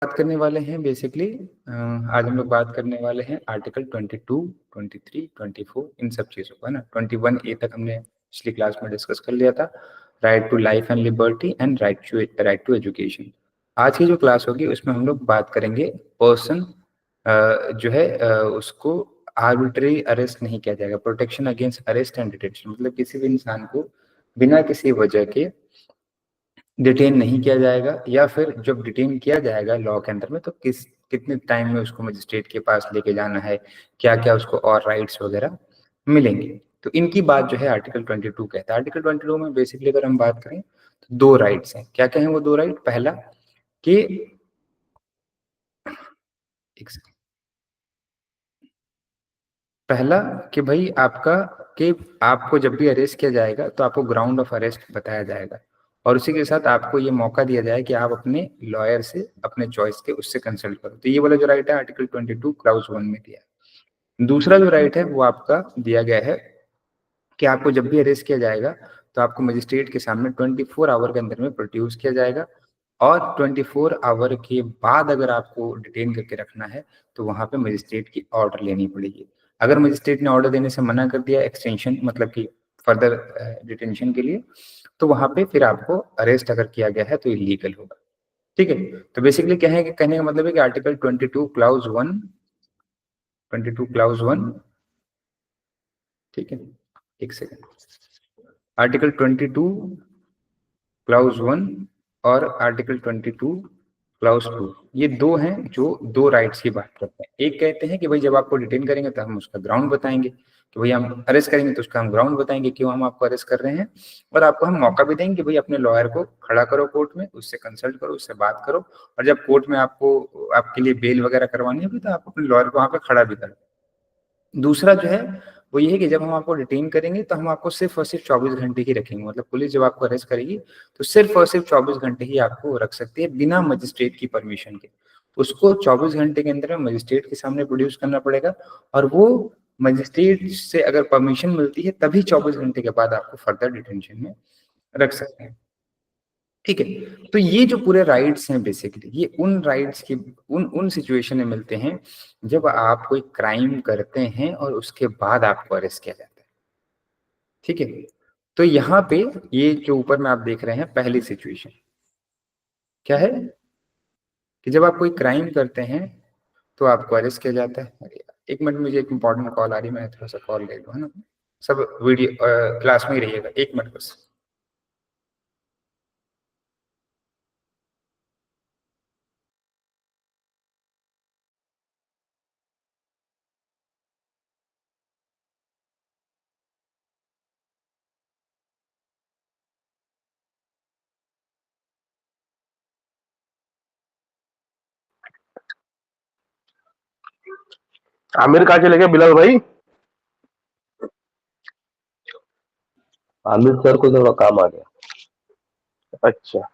बात करने वाले हैं बेसिकली आज हम लोग बात करने वाले हैं आर्टिकल 22, 23, 24 इन सब चीज़ों को, है ना? 21 ए तक हमने पिछली क्लास में डिस्कस कर लिया था, right to life and liberty and right to education. आज की जो क्लास होगी उसमें हम लोग बात करेंगे पर्सन जो है उसको आर्बिट्रेरी अरेस्ट नहीं किया जाएगा, protection against arrest and detention, मतलब किसी भी इंसान को बिना किसी वजह के डिटेन नहीं किया जाएगा, या फिर जब डिटेन किया जाएगा लॉ के अंदर में तो कितने टाइम में उसको मजिस्ट्रेट के पास लेके जाना है, क्या क्या उसको और राइट्स वगैरह मिलेंगे। तो इनकी बात जो है आर्टिकल 22 कहता है। आर्टिकल 22 में बेसिकली अगर हम बात करें तो दो राइट्स हैं। क्या क्या है वो दो राइट? पहला कि एक सेकंड, पहला कि भाई आपका कि आपको जब भी अरेस्ट किया जाएगा तो आपको ग्राउंड ऑफ अरेस्ट बताया जाएगा, और उसी के साथ आपको ये मौका दिया जाए कि आप अपने लॉयर से अपने चॉइस के उससे कंसल्ट करो। तो ये वाला जो राइट है आर्टिकल 22 क्लाउज 1 में दिया है। दूसरा जो राइट है वो आपका दिया गया है कि आपको जब भी अरेस्ट किया जाएगा तो आपको मजिस्ट्रेट के सामने 24 आवर के अंदर में प्रोड्यूस किया जाएगा, और 24 आवर के बाद अगर आपको डिटेन करके रखना है तो वहां पे मजिस्ट्रेट की ऑर्डर लेनी पड़ेगी। अगर मजिस्ट्रेट ने ऑर्डर देने से मना कर दिया एक्सटेंशन मतलब कि फर्दर डिटेंशन के लिए, तो वहां पे फिर आपको अरेस्ट अगर किया गया है तो इलीगल होगा। ठीक है, तो बेसिकली क्या है कि कहने का मतलब है कि आर्टिकल 22 क्लाउज 1, 22 क्लाउज 1, ठीक है, एक सेकेंड, आर्टिकल 22 क्लाउज 1 और आर्टिकल 22 क्लाउज 2, ये दो हैं जो दो राइट्स की बात करते हैं। एक कहते हैं कि भाई जब आपको डिटेन करेंगे तो हम उसका ग्राउंड बताएंगे, कि भाई हम अरेस्ट करेंगे तो उसका हम ग्राउंड बताएंगे क्यों हम आपको अरेस्ट कर रहे हैं, और आपको हम मौका भी देंगे कि भाई अपने लॉयर को खड़ा करो कोर्ट में, उससे कंसल्ट करो, उससे बात करो, और जब कोर्ट में आपको आपके लिए बेल वगैरह करवानी होगी तो आप अपने लॉयर को वहां पे खड़ा भी करो। दूसरा जो है वो ये है कि जब हम आपको डिटेन करेंगे तो हम आपको सिर्फ और सिर्फ 24 घंटे ही रखेंगे, मतलब पुलिस जब आपको अरेस्ट करेगी तो सिर्फ और सिर्फ 24 घंटे ही आपको रख सकती है बिना मजिस्ट्रेट की परमिशन के। उसको 24 घंटे के अंदर में मजिस्ट्रेट के सामने प्रोड्यूस करना पड़ेगा, और वो मजिस्ट्रेट से अगर परमिशन मिलती है तभी 24 घंटे के बाद आपको फर्दर डिटेंशन में रख सकते हैं। ठीक है, तो ये जो पूरे राइट्स हैं बेसिकली ये उन राइट्स की उन उन सिचुएशन में मिलते हैं जब आप कोई क्राइम करते हैं और उसके बाद आपको अरेस्ट किया जाता है। ठीक है, तो यहाँ पे ये जो ऊपर में आप देख रहे हैं पहली सिचुएशन क्या है कि जब आप कोई क्राइम करते हैं तो आपको अरेस्ट किया जाता है। अरे यार, एक मिनट, मुझे एक इंपॉर्टेंट कॉल आ रही है, मैं थोड़ा सा कॉल ले लूँ, है ना? सब वीडियो क्लास में ही रहिएगा, एक मिनट बस। आमिर कहाँ चले गए बिलाल भाई? आमिर सर को थोड़ा काम आ गया। अच्छा।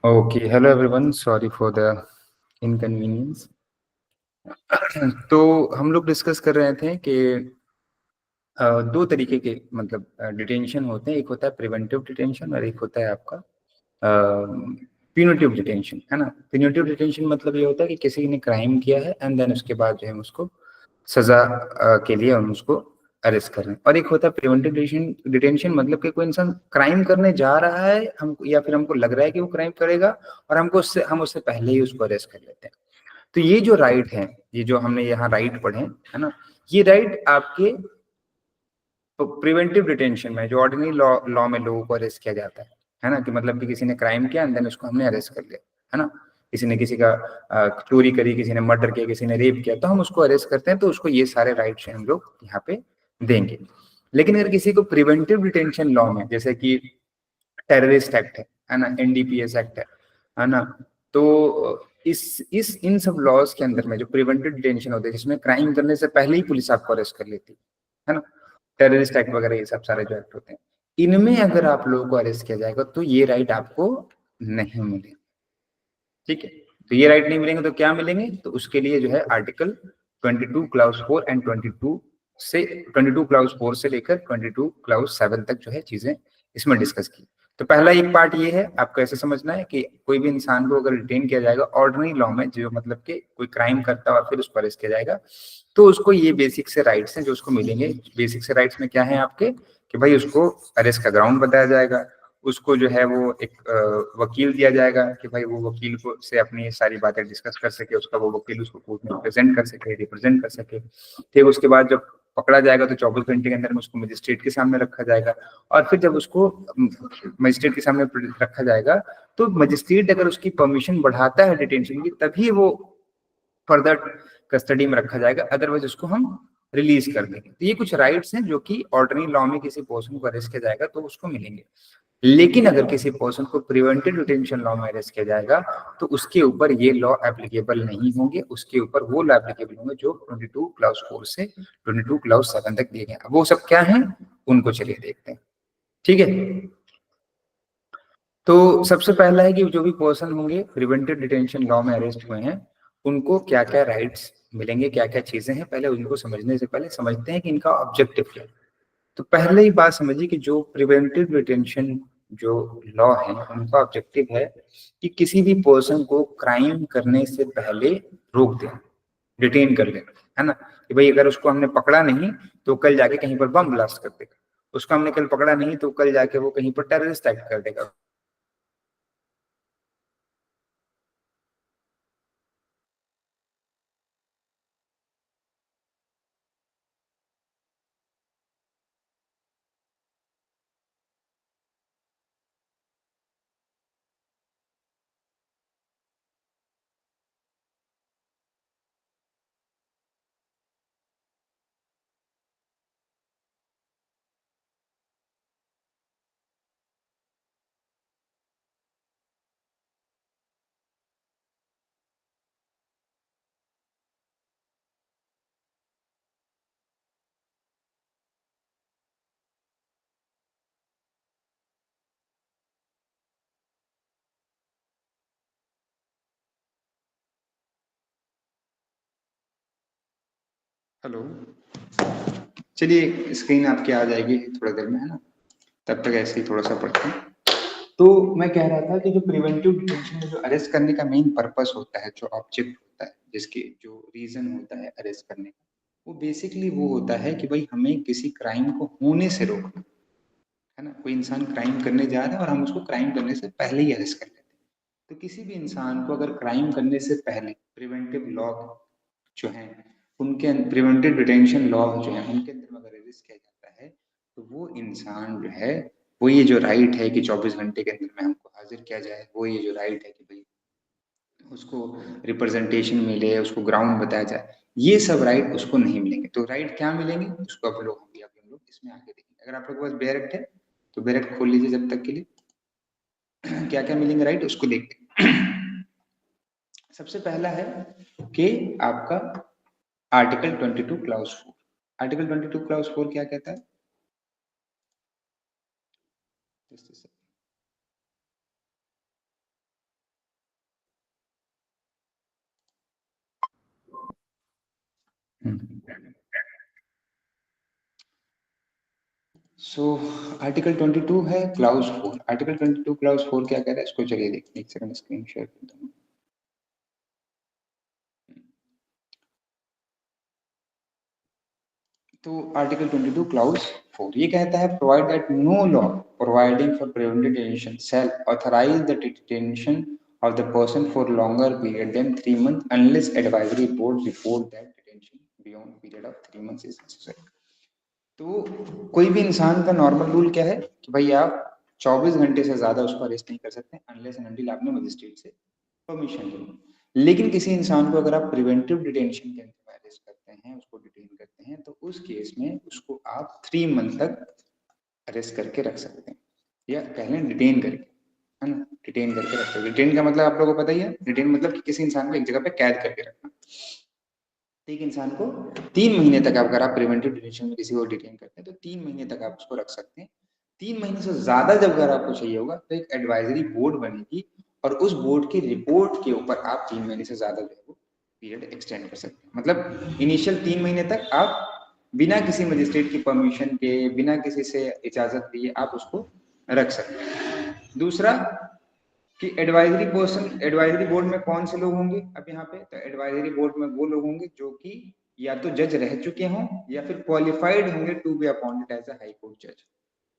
Okay, hello everyone, sorry for the inconvenience. तो हम लोग डिस्कस कर रहे थे कि दो तरीके के मतलब डिटेंशन होते हैं। एक होता है प्रिवेंटिव डिटेंशन और एक होता है आपका प्यूनिटिव डिटेंशन, है ना। प्यूनिटिव डिटेंशन मतलब ये होता है कि किसी ने क्राइम किया है एंड देन उसके बाद जो है उसको सजा के लिए हम उसको अरेस्ट कर रहे हैं। और एक होता है प्रिवेंटिव डिटेंशन, मतलब कि कोई इंसान क्राइम करने जा रहा है हमको, या फिर हमको लग रहा है कि वो क्राइम करेगा और हम उससे पहले ही उसको अरेस्ट कर लेते हैं। तो ये जो राइट है, ये जो हमने यहाँ राइट पढ़े, है ना, ये राइट आपके प्रिवेंटिव डिटेंशन में, जो ऑर्डिनरी लॉ लॉ में लोगों को अरेस्ट किया जाता है ना, कि मतलब कि किसी ने क्राइम किया एंड देन उसको हमने अरेस्ट कर लिया, है ना। किसी ने किसी का चोरी करी, किसी ने मर्डर किया, किसी ने रेप किया, तो हम उसको अरेस्ट करते हैं, तो उसको ये सारे राइट्स हम लोग यहाँ पे देंगे। लेकिन अगर किसी को प्रिवेंटिव डिटेंशन लॉ में, जैसे कि टेररिस्ट एक्ट है ना, एनडीपीएस एक्ट है ना, तो इस इन सब लॉज के अंदर में जो प्रिवेंटिव डिटेंशन होते हैं, जिसमें क्राइम करने से पहले ही पुलिस आपको अरेस्ट कर लेती है ना, टेररिस्ट एक्ट वगैरह, ये सब सारे जो एक्ट होते हैं, इनमें अगर आप लोगों को अरेस्ट किया जाएगा तो ये राइट आपको नहीं मिलेगा। ठीक है, तो ये राइट नहीं मिलेंगे तो क्या मिलेंगे, तो उसके लिए जो है आर्टिकल 22 क्लाउज 4 एंड 22 क्लाउज 4 से लेकर 22 क्लाउज 7 तक जो है चीजें इसमें डिस्कस की। तो पहला एक पार्ट ये है, आपको ऐसे समझना है कि कोई भी इंसान को अगर डिटेन किया जाएगा ऑर्डिनरी लॉ में, जो मतलब कि कोई क्राइम करता है और फिर उसको अरेस्ट किया जाएगा, तो उसको ये बेसिक से राइट्स हैं जो उसको मिलेंगे। बेसिक से राइट्स में क्या है आपके, कि भाई उसको अरेस्ट का ग्राउंड बताया जाएगा, उसको जो है वो एक वकील दिया जाएगा कि भाई वो वकील को से अपनी सारी बातें डिस्कस कर सके, उसका वो वकील उसको कोर्ट में प्रेजेंट कर सके, रिप्रेजेंट कर सके। फिर उसके बाद जब पकड़ा जाएगा तो 24 घंटे के अंदर में उसको मजिस्ट्रेट के सामने रखा जाएगा, और फिर जब उसको मजिस्ट्रेट के सामने रखा जाएगा तो मजिस्ट्रेट अगर उसकी परमिशन बढ़ाता है डिटेंशन की, तभी वो फर्दर कस्टडी में रखा जाएगा, अदरवाइज उसको हम रिलीज कर देंगे। तो ये कुछ राइट्स हैं जो कि ऑर्डिनरी लॉ में किसी पर्सन को अरेस्ट किया जाएगा तो उसको मिलेंगे। लेकिन अगर किसी पर्सन को प्रिवेंटिव डिटेंशन लॉ में अरेस्ट किया जाएगा तो उसके ऊपर ये लॉ एप्लीकेबल नहीं होंगे, उसके ऊपर वो लॉ एप्लीकेबल होंगे जो 22 क्लाउज 4 से 22 क्लाउज 7 तक दिए गए। वो सब क्या है, उनको चलिए देखते हैं। ठीक है, तो सबसे पहला है कि जो भी पर्सन होंगे प्रिवेंटिव डिटेंशन लॉ में अरेस्ट हुए हैं, उनको क्या क्या राइट्स मिलेंगे, क्या क्या चीजें हैं, पहले उनको समझने से पहले समझते हैं कि इनका ऑब्जेक्टिव क्या है। तो पहले ही बात समझिए कि जो प्रिवेंटिव डिटेंशन जो लॉ है, उनका ऑब्जेक्टिव है कि किसी भी पर्सन को क्राइम करने से पहले रोक दें, डिटेन कर लें, है ना। कि भाई अगर उसको हमने पकड़ा नहीं तो कल जाके कहीं पर बम ब्लास्ट कर देगा, उसको हमने कल पकड़ा नहीं तो कल जाके वो कहीं पर टेररिस्ट एक्ट कर देगा। हेलो, चलिए स्क्रीन आपकी आ जाएगी थोड़ा देर में, है ना, तब तक ऐसे ही थोड़ा सा पढ़ते हैं। तो मैं कह रहा था कि जो प्रिवेंटिव डिटेंशन में जो अरेस्ट करने का मेन पर्पस होता है, जो ऑब्जेक्ट होता है, जिसके जो रीजन होता है अरेस्ट करने का, वो बेसिकली वो होता है कि भाई हमें किसी क्राइम को होने से रोकना, है ना। कोई इंसान क्राइम करने जा रहा है और हम उसको क्राइम करने से पहले ही अरेस्ट कर लेते हैं। तो किसी भी इंसान को अगर क्राइम करने से पहले प्रिवेंटिव लॉ जो है, उनके प्रिवेंटिव डिटेंशन लॉ जो है उनके अंदर अगर अरेस्ट किया जाता है, तो वो इंसान जो है, वो ये जो राइट है कि 24 घंटे के अंदर में हमको हाजिर किया जाए, वो ये जो राइट है कि भाई उसको रिप्रेजेंटेशन मिले, उसको ग्राउंड बताया जाए, ये सब राइट उसको नहीं मिलेंगे। तो राइट क्या मिलेंगे उसको हम लोग इसमें आगे देखेंगे। अगर आप लोग के पास बेरेक्ट है तो बेरेक्ट खोल लीजिए जब तक के लिए। क्या क्या मिलेंगे राइट उसको देखते हैं। सबसे पहला है कि आपका आर्टिकल 22 क्लाउज 4। आर्टिकल 22 क्लाउज 4 क्या कहता है, सो आर्टिकल 22 है क्लाउज 4। आर्टिकल 22 क्लाउज 4 क्या कह रहा है इसको चलिए देखते हैं। एक सेकंड स्क्रीन शेयर करता हूँ। तो आर्टिकल 22 क्लाउज 4 ये कहता है provide that no law providing for preventive detention shall authorise the detention of the person for longer period than 3 months unless advisory board report that detention beyond period of 3 months is necessary। तो कोई भी इंसान का normal rule क्या है कि भाई आप 24 घंटे से ज्यादा उसको अरेस्ट नहीं कर सकते अनलेस एंड अनटिल आपने मजिस्ट्रेट से परमिशन ली। लेकिन किसी इंसान को अगर आप प्रिवेंटिव डिटेंशन के अंदर अरेस्ट करते हैं, उसको डिटेन करते हैं, तो उस केस में उसको आप 3 मंथ तक अरेस्ट करके रख सकते हैं, या कह लें डिटेन करके, है ना, डिटेन करके रख सकते हैं। डिटेन का मतलब आप लोगों को पता ही है, डिटेन मतलब कि किसी इंसान को एक जगह पे कैद करके रखना। एक इंसान को 3 महीने तक अगर आप प्रिवेंटिव डिटेंशन में किसी को डिटेन करते हैं तो 3 महीने तक आप उसको रख सकते हैं। 3 महीने से ज्यादा जब अगर आपको चाहिए होगा तो एक एडवाइजरी बोर्ड बनेगी और उस बोर्ड की रिपोर्ट के ऊपर आप 3 महीने से ज्यादा जो है वो पीरियड एक्सटेंड कर सकते हैं। मतलब इनिशियल 3 महीने तक आप बिना किसी मजिस्ट्रेट की परमिशन के, बिना किसी से इजाजत लिए आप उसको रख सकते हैं। दूसरा कि एडवाइजरी बोर्ड में कौन से लोग होंगे। अब यहाँ पे तो एडवाइजरी बोर्ड में वो लोग होंगे जो कि या तो जज रह चुके हों या फिर क्वालिफाइड होंगे to be appointed as a high court जज।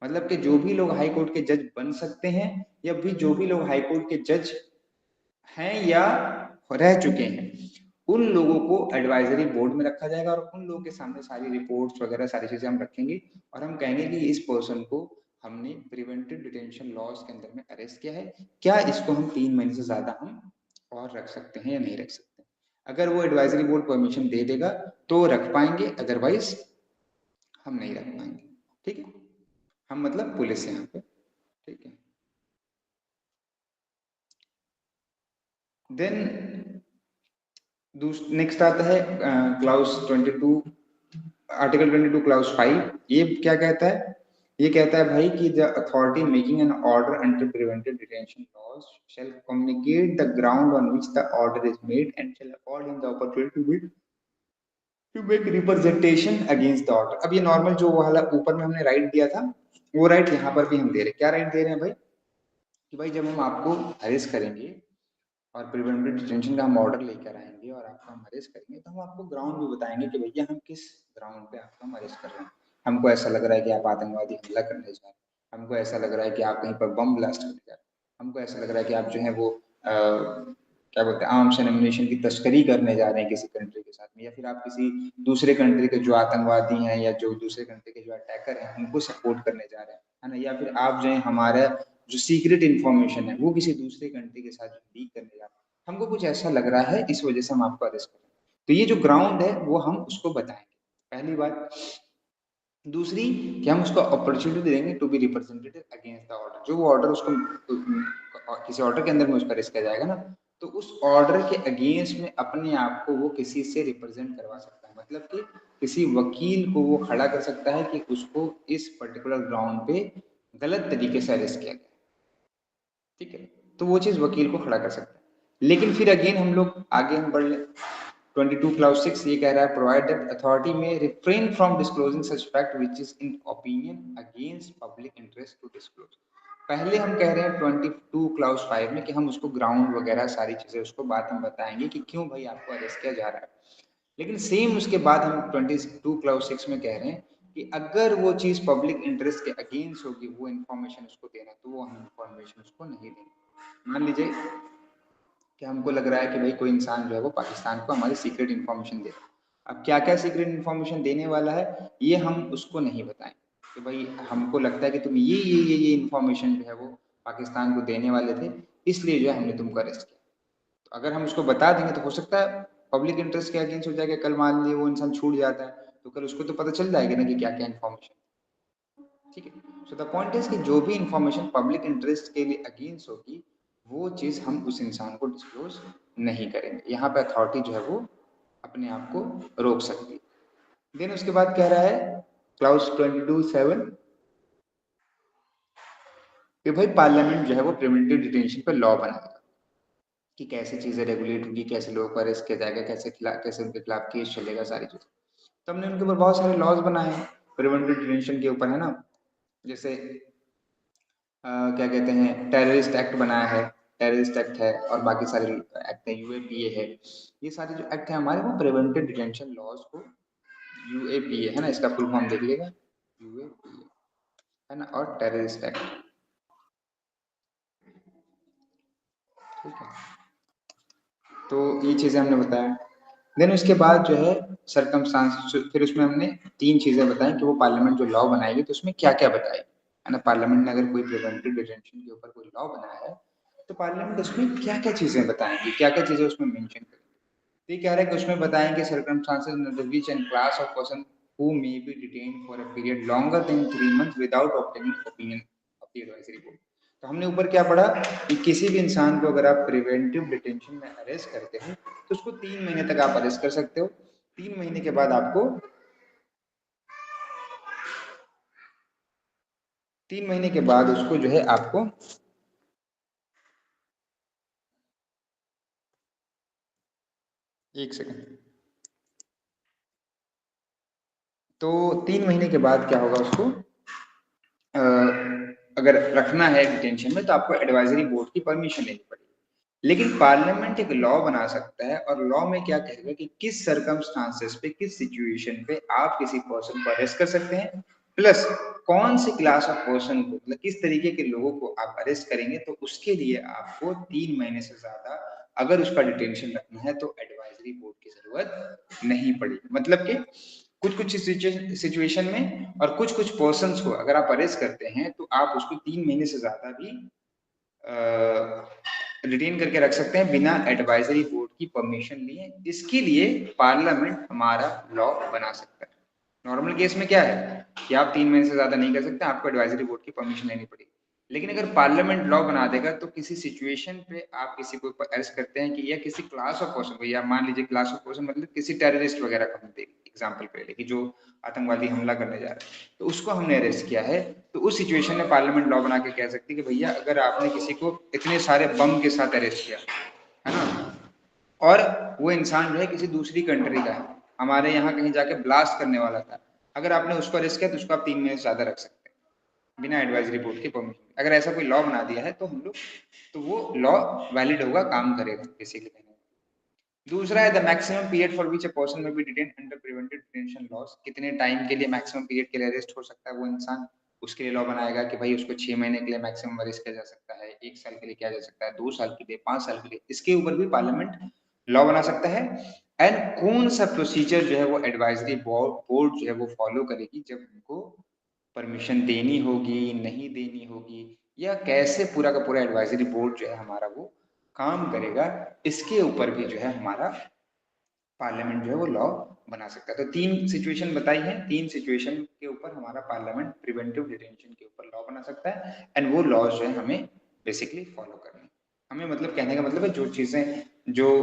मतलब कि जो भी लोग हाई कोर्ट के जज बन सकते हैं या भी जो भी लोग हाई कोर्ट के जज हैं या रह चुके हैं, उन लोगों को एडवाइजरी बोर्ड में रखा जाएगा और उन लोगों के सामने सारी रिपोर्ट्स वगैरह सारी चीजें हम रखेंगे और हम कहेंगे कि इस पर्सन को हमने प्रिवेंटिव डिटेंशन लॉज के अंदर में अरेस्ट किया है, क्या इसको हम 3 महीने से ज्यादा हम और रख सकते हैं या नहीं रख सकते। अगर वो एडवाइजरी बोर्ड परमिशन दे देगा तो रख पाएंगे, अदरवाइज हम नहीं रख पाएंगे। ठीक है, हम मतलब पुलिस यहाँ पे। ठीक है, देन नेक्स्ट आता है क्लाउज 22, आर्टिकल 22 क्लाउज 5। ये क्या कहता है, ये कहता है भाई कि the authority making an order under preventive detention laws shall communicate the ground on which the order is made and shall afford him the opportunity to make representation against the order. अब ये normal जो वाला ऊपर में हमने right दिया था वो राइट यहाँ पर भी हम दे रहे हैं। क्या राइट दे रहे हैं भाई कि भाई जब हम आपको अरेस्ट करेंगे और प्रिवेंटिव डिटेंशन का हम ऑर्डर लेकर आएंगे और आपको हम अरेस्ट करेंगे तो हम आपको ग्राउंड भी बताएंगे कि भैया हम किस ग्राउंड पे आपको हम अरेस्ट कर रहे हैं। हमको ऐसा लग रहा है कि आप आतंकवादी हमला करने जा रहे हैं, हमको ऐसा लग रहा है कि आप कहीं पर बम ब्लास्ट करने जा रहे हैं, हमको ऐसा लग रहा है कि आप जो है वो क्या बोलते हैं आर्म्स एंड एम्युनिशन की तस्करी करने जा रहे हैं किसी कंट्री के साथ में, या फिर आप किसी दूसरे कंट्री के जो आतंकवादी हैं या जो दूसरे कंट्री के जो अटैकर हैं उनको सपोर्ट करने जा रहे हैं, है ना, या फिर आप जो है हमारा जो सीक्रेट इन्फॉर्मेशन है वो किसी दूसरे कंट्री के साथ लीक करने जा रहे हैं, हमको कुछ ऐसा लग रहा है इस वजह से हम आपको अरेस्ट करें। तो ये जो ग्राउंड है वो हम उसको बताएंगे, पहली बात। दूसरी कि हम उसको अपॉर्चुनिटी देंगे to be represented against the order. जो वो ऑर्डर उसको किसी ऑर्डर के अंदर में उसका अरेस्ट किया जाएगा ना, तो उस ऑर्डर के अगेंस्ट में अपने आप को वो किसी से रिप्रेजेंट करवा सकता है। मतलब कि किसी वकील को वो खड़ा कर सकता है कि उसको इस पर्टिकुलर ग्राउंड पे गलत तरीके से अरेस्ट किया गया। ठीक है, तो वो चीज वकील को खड़ा कर सकता है। लेकिन फिर अगेन हम लोग आगे हम बढ़ लें। 22 क्लाउज 6 ये कह रहा है provide that authority may refrain from disclosing such fact which is in opinion against public interest to disclose. पहले हम कह रहे हैं 22 क्लाउज 5 में कि हम उसको ग्राउंड वगैरह सारी चीजें उसको बात हम बताएंगे कि क्यों भाई आपको अरेस्ट किया जा रहा है। लेकिन सेम उसके बाद हम 22 क्लाउज 6 में कह रहे हैं कि अगर वो चीज पब्लिक इंटरेस्ट के अगेंस्ट होगी वो इन्फॉर्मेशन उसको देना, तो वो हम इन्फॉर्मेशन उसको नहीं देंगे। मान लीजिए कि हमको लग रहा है कि भाई कोई इंसान जो है वो पाकिस्तान को हमारी सीक्रेट इन्फॉर्मेशन दे रहा है। अब क्या क्या सीक्रेट इन्फॉर्मेशन देने वाला है ये हम उसको नहीं बताएं कि भाई हमको लगता है कि तुम ये इन्फॉर्मेशन जो है वो पाकिस्तान को देने वाले थे, इसलिए जो है हमने तुमको अरेस्ट किया। तो अगर हम उसको बता देंगे तो हो सकता है पब्लिक इंटरेस्ट के अगेंस्ट हो जाएगा। कल मान लीजिए वो इंसान छूट जाता है तो कल उसको तो पता चल जाएगा ना कि क्या क्या इन्फॉर्मेशन। ठीक है, सो द पॉइंट इज कि जो भी इंफॉर्मेशन पब्लिक इंटरेस्ट के लिए अगेंस्ट होगी वो चीज हम उस इंसान को डिस्क्लोज नहीं करेंगे। यहाँ पे अथॉरिटी जो है वो अपने आप को रोक सकती है। देन उसके बाद कह रहा है क्लाउज 22(7) कि भाई पार्लियामेंट जो है वो प्रिवेंटिव डिटेंशन पर लॉ बनाएगा कि कैसे चीजें रेगुलेट होगी, कैसे लोगों को अरेस्ट किया जाएगा, कैसे उनके खिलाफ केस चलेगा, सारी चीजें। तो हमने उनके ऊपर बहुत सारे लॉज बनाए हैं प्रिवेंटिव डिटेंशन के ऊपर, है ना। जैसे क्या कहते हैं, टेररिस्ट एक्ट बनाया है, टेररिस्ट एक्ट है, और बाकी सारे एक्ट है, यूएपीए है। ये सारे जो एक्ट है हमारे, वो प्रिवेंटिव डिटेंशन लॉज को, यूएपीए है ना, इसका फुल फॉर्म देख लीजिएगा, यूएपीए है ना, और टेररिस्ट एक्ट, ठीक है। तो ये चीजें हमने बताया। देन उसके बाद जो है सरकमस्टांस, फिर उसमें हमने 3 चीजें बताई कि वो पार्लियामेंट जो लॉ बनाएगी तो उसमें क्या क्या बताएगी, है ना। पार्लियामेंट ने अगर कोई प्रिवेंटिव डिटेंशन के ऊपर कोई लॉ बनाया है तो पार्लियामेंट उसमें क्या क्या चीजें बताएंगी, क्या क्या चीजें उसमें मेंशन करेगी। तो ये कह रहा है कि उसमें बताएंगे circumstances under which and class of person who may be detained for a period longer than 3 months without obtaining opinion of the advisory board. तो हमने ऊपर क्या पढ़ा कि किसी भी इंसान को अगर आप प्रिवेंटिव डिटेंशन में अरेस्ट करते हो तो उसको 3 महीने तक आप अरेस्ट कर सकते हो। 3 महीने के बाद आपको 3 महीने के बाद उसको जो है आपको एक सेकंड, तो 3 महीने के बाद क्या होगा, उसको अगर रखना है डिटेंशन में तो आपको एडवाइजरी बोर्ड की परमिशन लेनी पड़ेगी। लेकिन पार्लियामेंट एक लॉ बना सकता है, और लॉ में क्या कहेगा कि किस सरकमस्टांसेस पे, किस सिचुएशन पे आप किसी पर्सन को अरेस्ट कर सकते हैं, प्लस कौन सी क्लास ऑफ पर्सन को, मतलब किस तरीके के लोगों को आप अरेस्ट करेंगे, तो उसके लिए आपको 3 महीने से ज्यादा अगर उसका डिटेंशन रखना है तो एडवाइजरी बोर्ड की जरूरत नहीं पड़ेगी। मतलब कि कुछ कुछ सिचुएशन में और कुछ कुछ पर्सन को अगर आप अरेस्ट करते हैं तो आप उसको 3 महीने से ज्यादा भी रिटेन करके रख सकते हैं बिना एडवाइजरी बोर्ड की परमिशन लिए। इसके लिए पार्लियामेंट हमारा लॉ बना सकता है। नॉर्मल केस में क्या है कि आप 3 महीने से ज्यादा नहीं कर सकते, आपको एडवाइजरी बोर्ड की परमिशन लेनी पड़ेगी। लेकिन अगर पार्लियामेंट लॉ बना देगा तो किसी सिचुएशन पे आप किसी को अरेस्ट करते हैं कि, या किसी क्लास ऑफ पर्सन को, या मान लीजिए क्लास ऑफ पर्सन मतलब किसी टेररिस्ट वगैरह का हम एग्जाम्पल पे ले कि जो आतंकवादी हमला करने जा रहा है, तो उसको हमने अरेस्ट किया है, तो उस सिचुएशन में पार्लियामेंट लॉ बना के कह सकती है कि भैया अगर आपने किसी को इतने सारे बम के साथ अरेस्ट किया है ना, और वो इंसान जो है किसी दूसरी कंट्री का है, हमारे यहाँ कहीं जाके ब्लास्ट करने वाला था, अगर आपने उसको अरेस्ट किया तो उसको आप 3 महीने से ज्यादा रख सकते हैं बिना एडवाइजरी बोर्ड की परमिशन। अगर ऐसा कोई लॉ बना दिया है तो हम लोग, तो वो लॉ वैलिड होगा, काम करेगा बेसिकली। दूसरा है the maximum period for which a person may be detain under preventive detention laws, कितने टाइम के लिए मैक्सिमम पीरियड के लिए अरेस्ट हो सकता है वो इंसान, उसके लिए लॉ बनाएगा कि भाई उसको 6 महीने के लिए मैक्सिमम अरेस्ट किया जा सकता है, 1 साल के लिए किया जा सकता है, 2 साल के लिए, 5 साल के लिए, इसके ऊपर भी पार्लियामेंट लॉ बना सकता है। एंड कौन सा प्रोसीजर जो है वो एडवाइजरी बोर्ड जो है वो फॉलो करेगी जब उनको परमिशन देनी होगी, नहीं देनी होगी, या कैसे पूरा का पूरा एडवाइजरी बोर्ड जो है हमारा वो काम करेगा, इसके ऊपर भी जो है हमारा पार्लियामेंट जो है वो लॉ बना सकता है। तो 3 सिचुएशन बताई है, 3 सिचुएशन के ऊपर हमारा पार्लियामेंट प्रिवेंटिव डिटेंशन के ऊपर लॉ बना सकता है, एंड वो लॉज जो है हमें बेसिकली फॉलो करने, हमें मतलब कहने का मतलब है जो चीजें, जो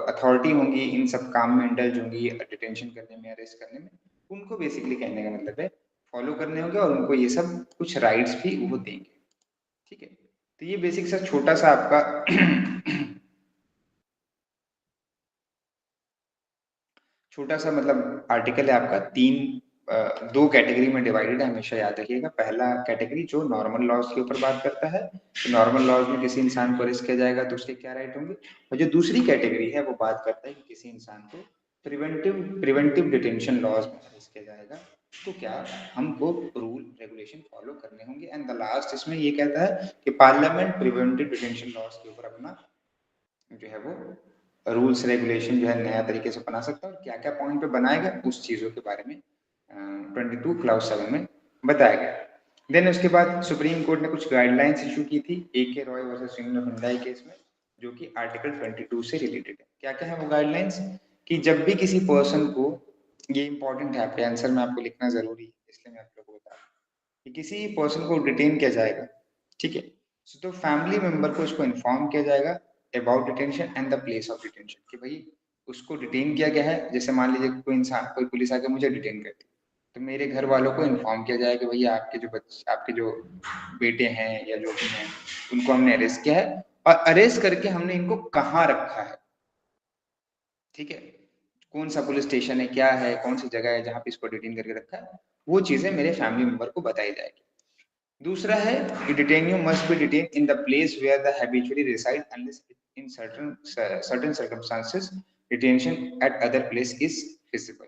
अथॉरिटी होंगी इन सब काम में इंडल्ज होंगी डिटेंशन करने में, अरेस्ट करने में, उनको बेसिकली कहने का मतलब है फॉलो करने होंगे, और उनको ये सब कुछ राइट्स भी वो देंगे, ठीक है। तो ये बेसिक सा छोटा सा आपका छोटा सा मतलब आर्टिकल है आपका, 2 कैटेगरी में डिवाइडेड है, हमेशा याद रखिएगा। पहला कैटेगरी जो नॉर्मल लॉज के ऊपर बात करता है, तो नॉर्मल लॉज में किसी इंसान को अरेस्ट किया जाएगा तो उसके क्या राइट होंगे, और जो दूसरी कैटेगरी है वो बात करता है कि किसी इंसान को प्रिवेंटिव डिटेंशन लॉज में अरेस्ट किया जाएगा तो क्या हमको रूल रेगुलेशन फॉलो करने होंगे। एंड द लास्ट इसमें ये कहता है कि पार्लियामेंट प्रिवेंटिव डिटेंशन लॉज के ऊपर अपना जो है वो रूल्स रेगुलेशन जो है नया तरीके से बना सकता है, और क्या क्या पॉइंट पे बनाएगा उस चीजों के बारे में 22 क्लाउज 7 में बताया गया। देन उसके बाद सुप्रीम कोर्ट ने कुछ गाइडलाइंस इशू की थी AK Roy versus union of Hyundai case में, जो कि आर्टिकल 22 से रिलेटेड है। क्या क्या है वो गाइडलाइंस, कि जब भी किसी पर्सन को, ये इंपॉर्टेंट है आपके आंसर में आपको लिखना जरूरी है इसलिए मैं आप लोगों को बता रहा हूँ, कि किसी पर्सन को डिटेन किया जाएगा, ठीक है, तो फैमिली मेंबर को उसको इन्फॉर्म किया जाएगा about detention and the place of detention, कि भाई उसको डिटेन किया गया है। जैसे मान लीजिए कोई इंसान, कोई पुलिस आके मुझे डिटेन करती, तो मेरे घर वालों को इन्फॉर्म किया जाएगा कि भैया आपके जो बच्चे, आपके जो बेटे हैं या जो भी हैं, उनको हमने अरेस्ट किया है, और अरेस्ट करके हमने इनको कहाँ रखा है, ठीक है। कौन सा पुलिस स्टेशन है, क्या है, कौन सी जगह है जहाँ पे इसको डिटेन करके रखा है, वो चीजें मेरे फैमिली मेंबर को बताई जाएगी। दूसरा है कि detenu must be detain in the place where the habitually reside unless in certain circumstances detention at other place is feasible.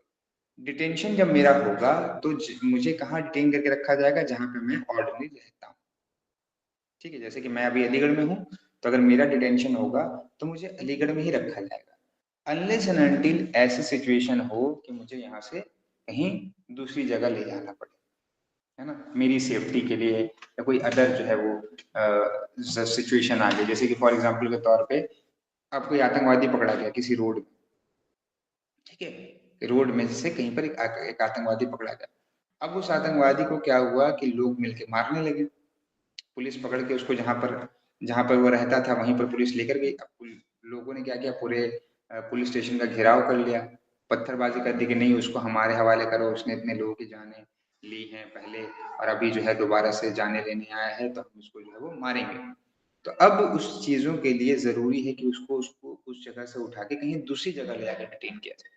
Detention जब मेरा होगा तो मुझे कहाँ डिटेन करके रखा जाएगा, जहाँ पे मैं ऑर्डरली रहता हूँ। ठीक है, जैसे कि मैं अभी अलीगढ़ में हूँ, तो अगर मेरा डिटेंशन होगा तो मुझे अलीगढ़ में ही रखा जाएगा, अनलेस एंड अनटिल ऐसी सिचुएशन हो कि मुझे यहाँ से कहीं दूसरी जगह ले जाना पड़े, है ना, मेरी सेफ्टी के लिए या कोई अदर जो है वो सिचुएशन आ गई। जैसे कि फॉर एग्जांपल के तौर पे अब कोई आतंकवादी पकड़ा गया किसी रोड में, ठीक है, रोड में से कहीं पर एक आतंकवादी पकड़ा गया। अब उस आतंकवादी को क्या हुआ कि लोग मिलके मारने लगे, पुलिस पकड़ के उसको जहां पर वो रहता था वहीं पर पुलिस लेकर गई। अब लोगों ने क्या किया, पूरे पुलिस स्टेशन का घेराव कर लिया, पत्थरबाजी कर दी कि नहीं उसको हमारे हवाले करो, उसने इतने लोगों की जानें ली हैं पहले और अभी जो है दोबारा से जाने लेने आया है, तो हम उसको जो है वो मारेंगे। तो अब उस चीजों के लिए जरूरी है कि उसको उसको उस जगह से उठा के कहीं दूसरी जगह ले जाकर डिटेन किया जाए,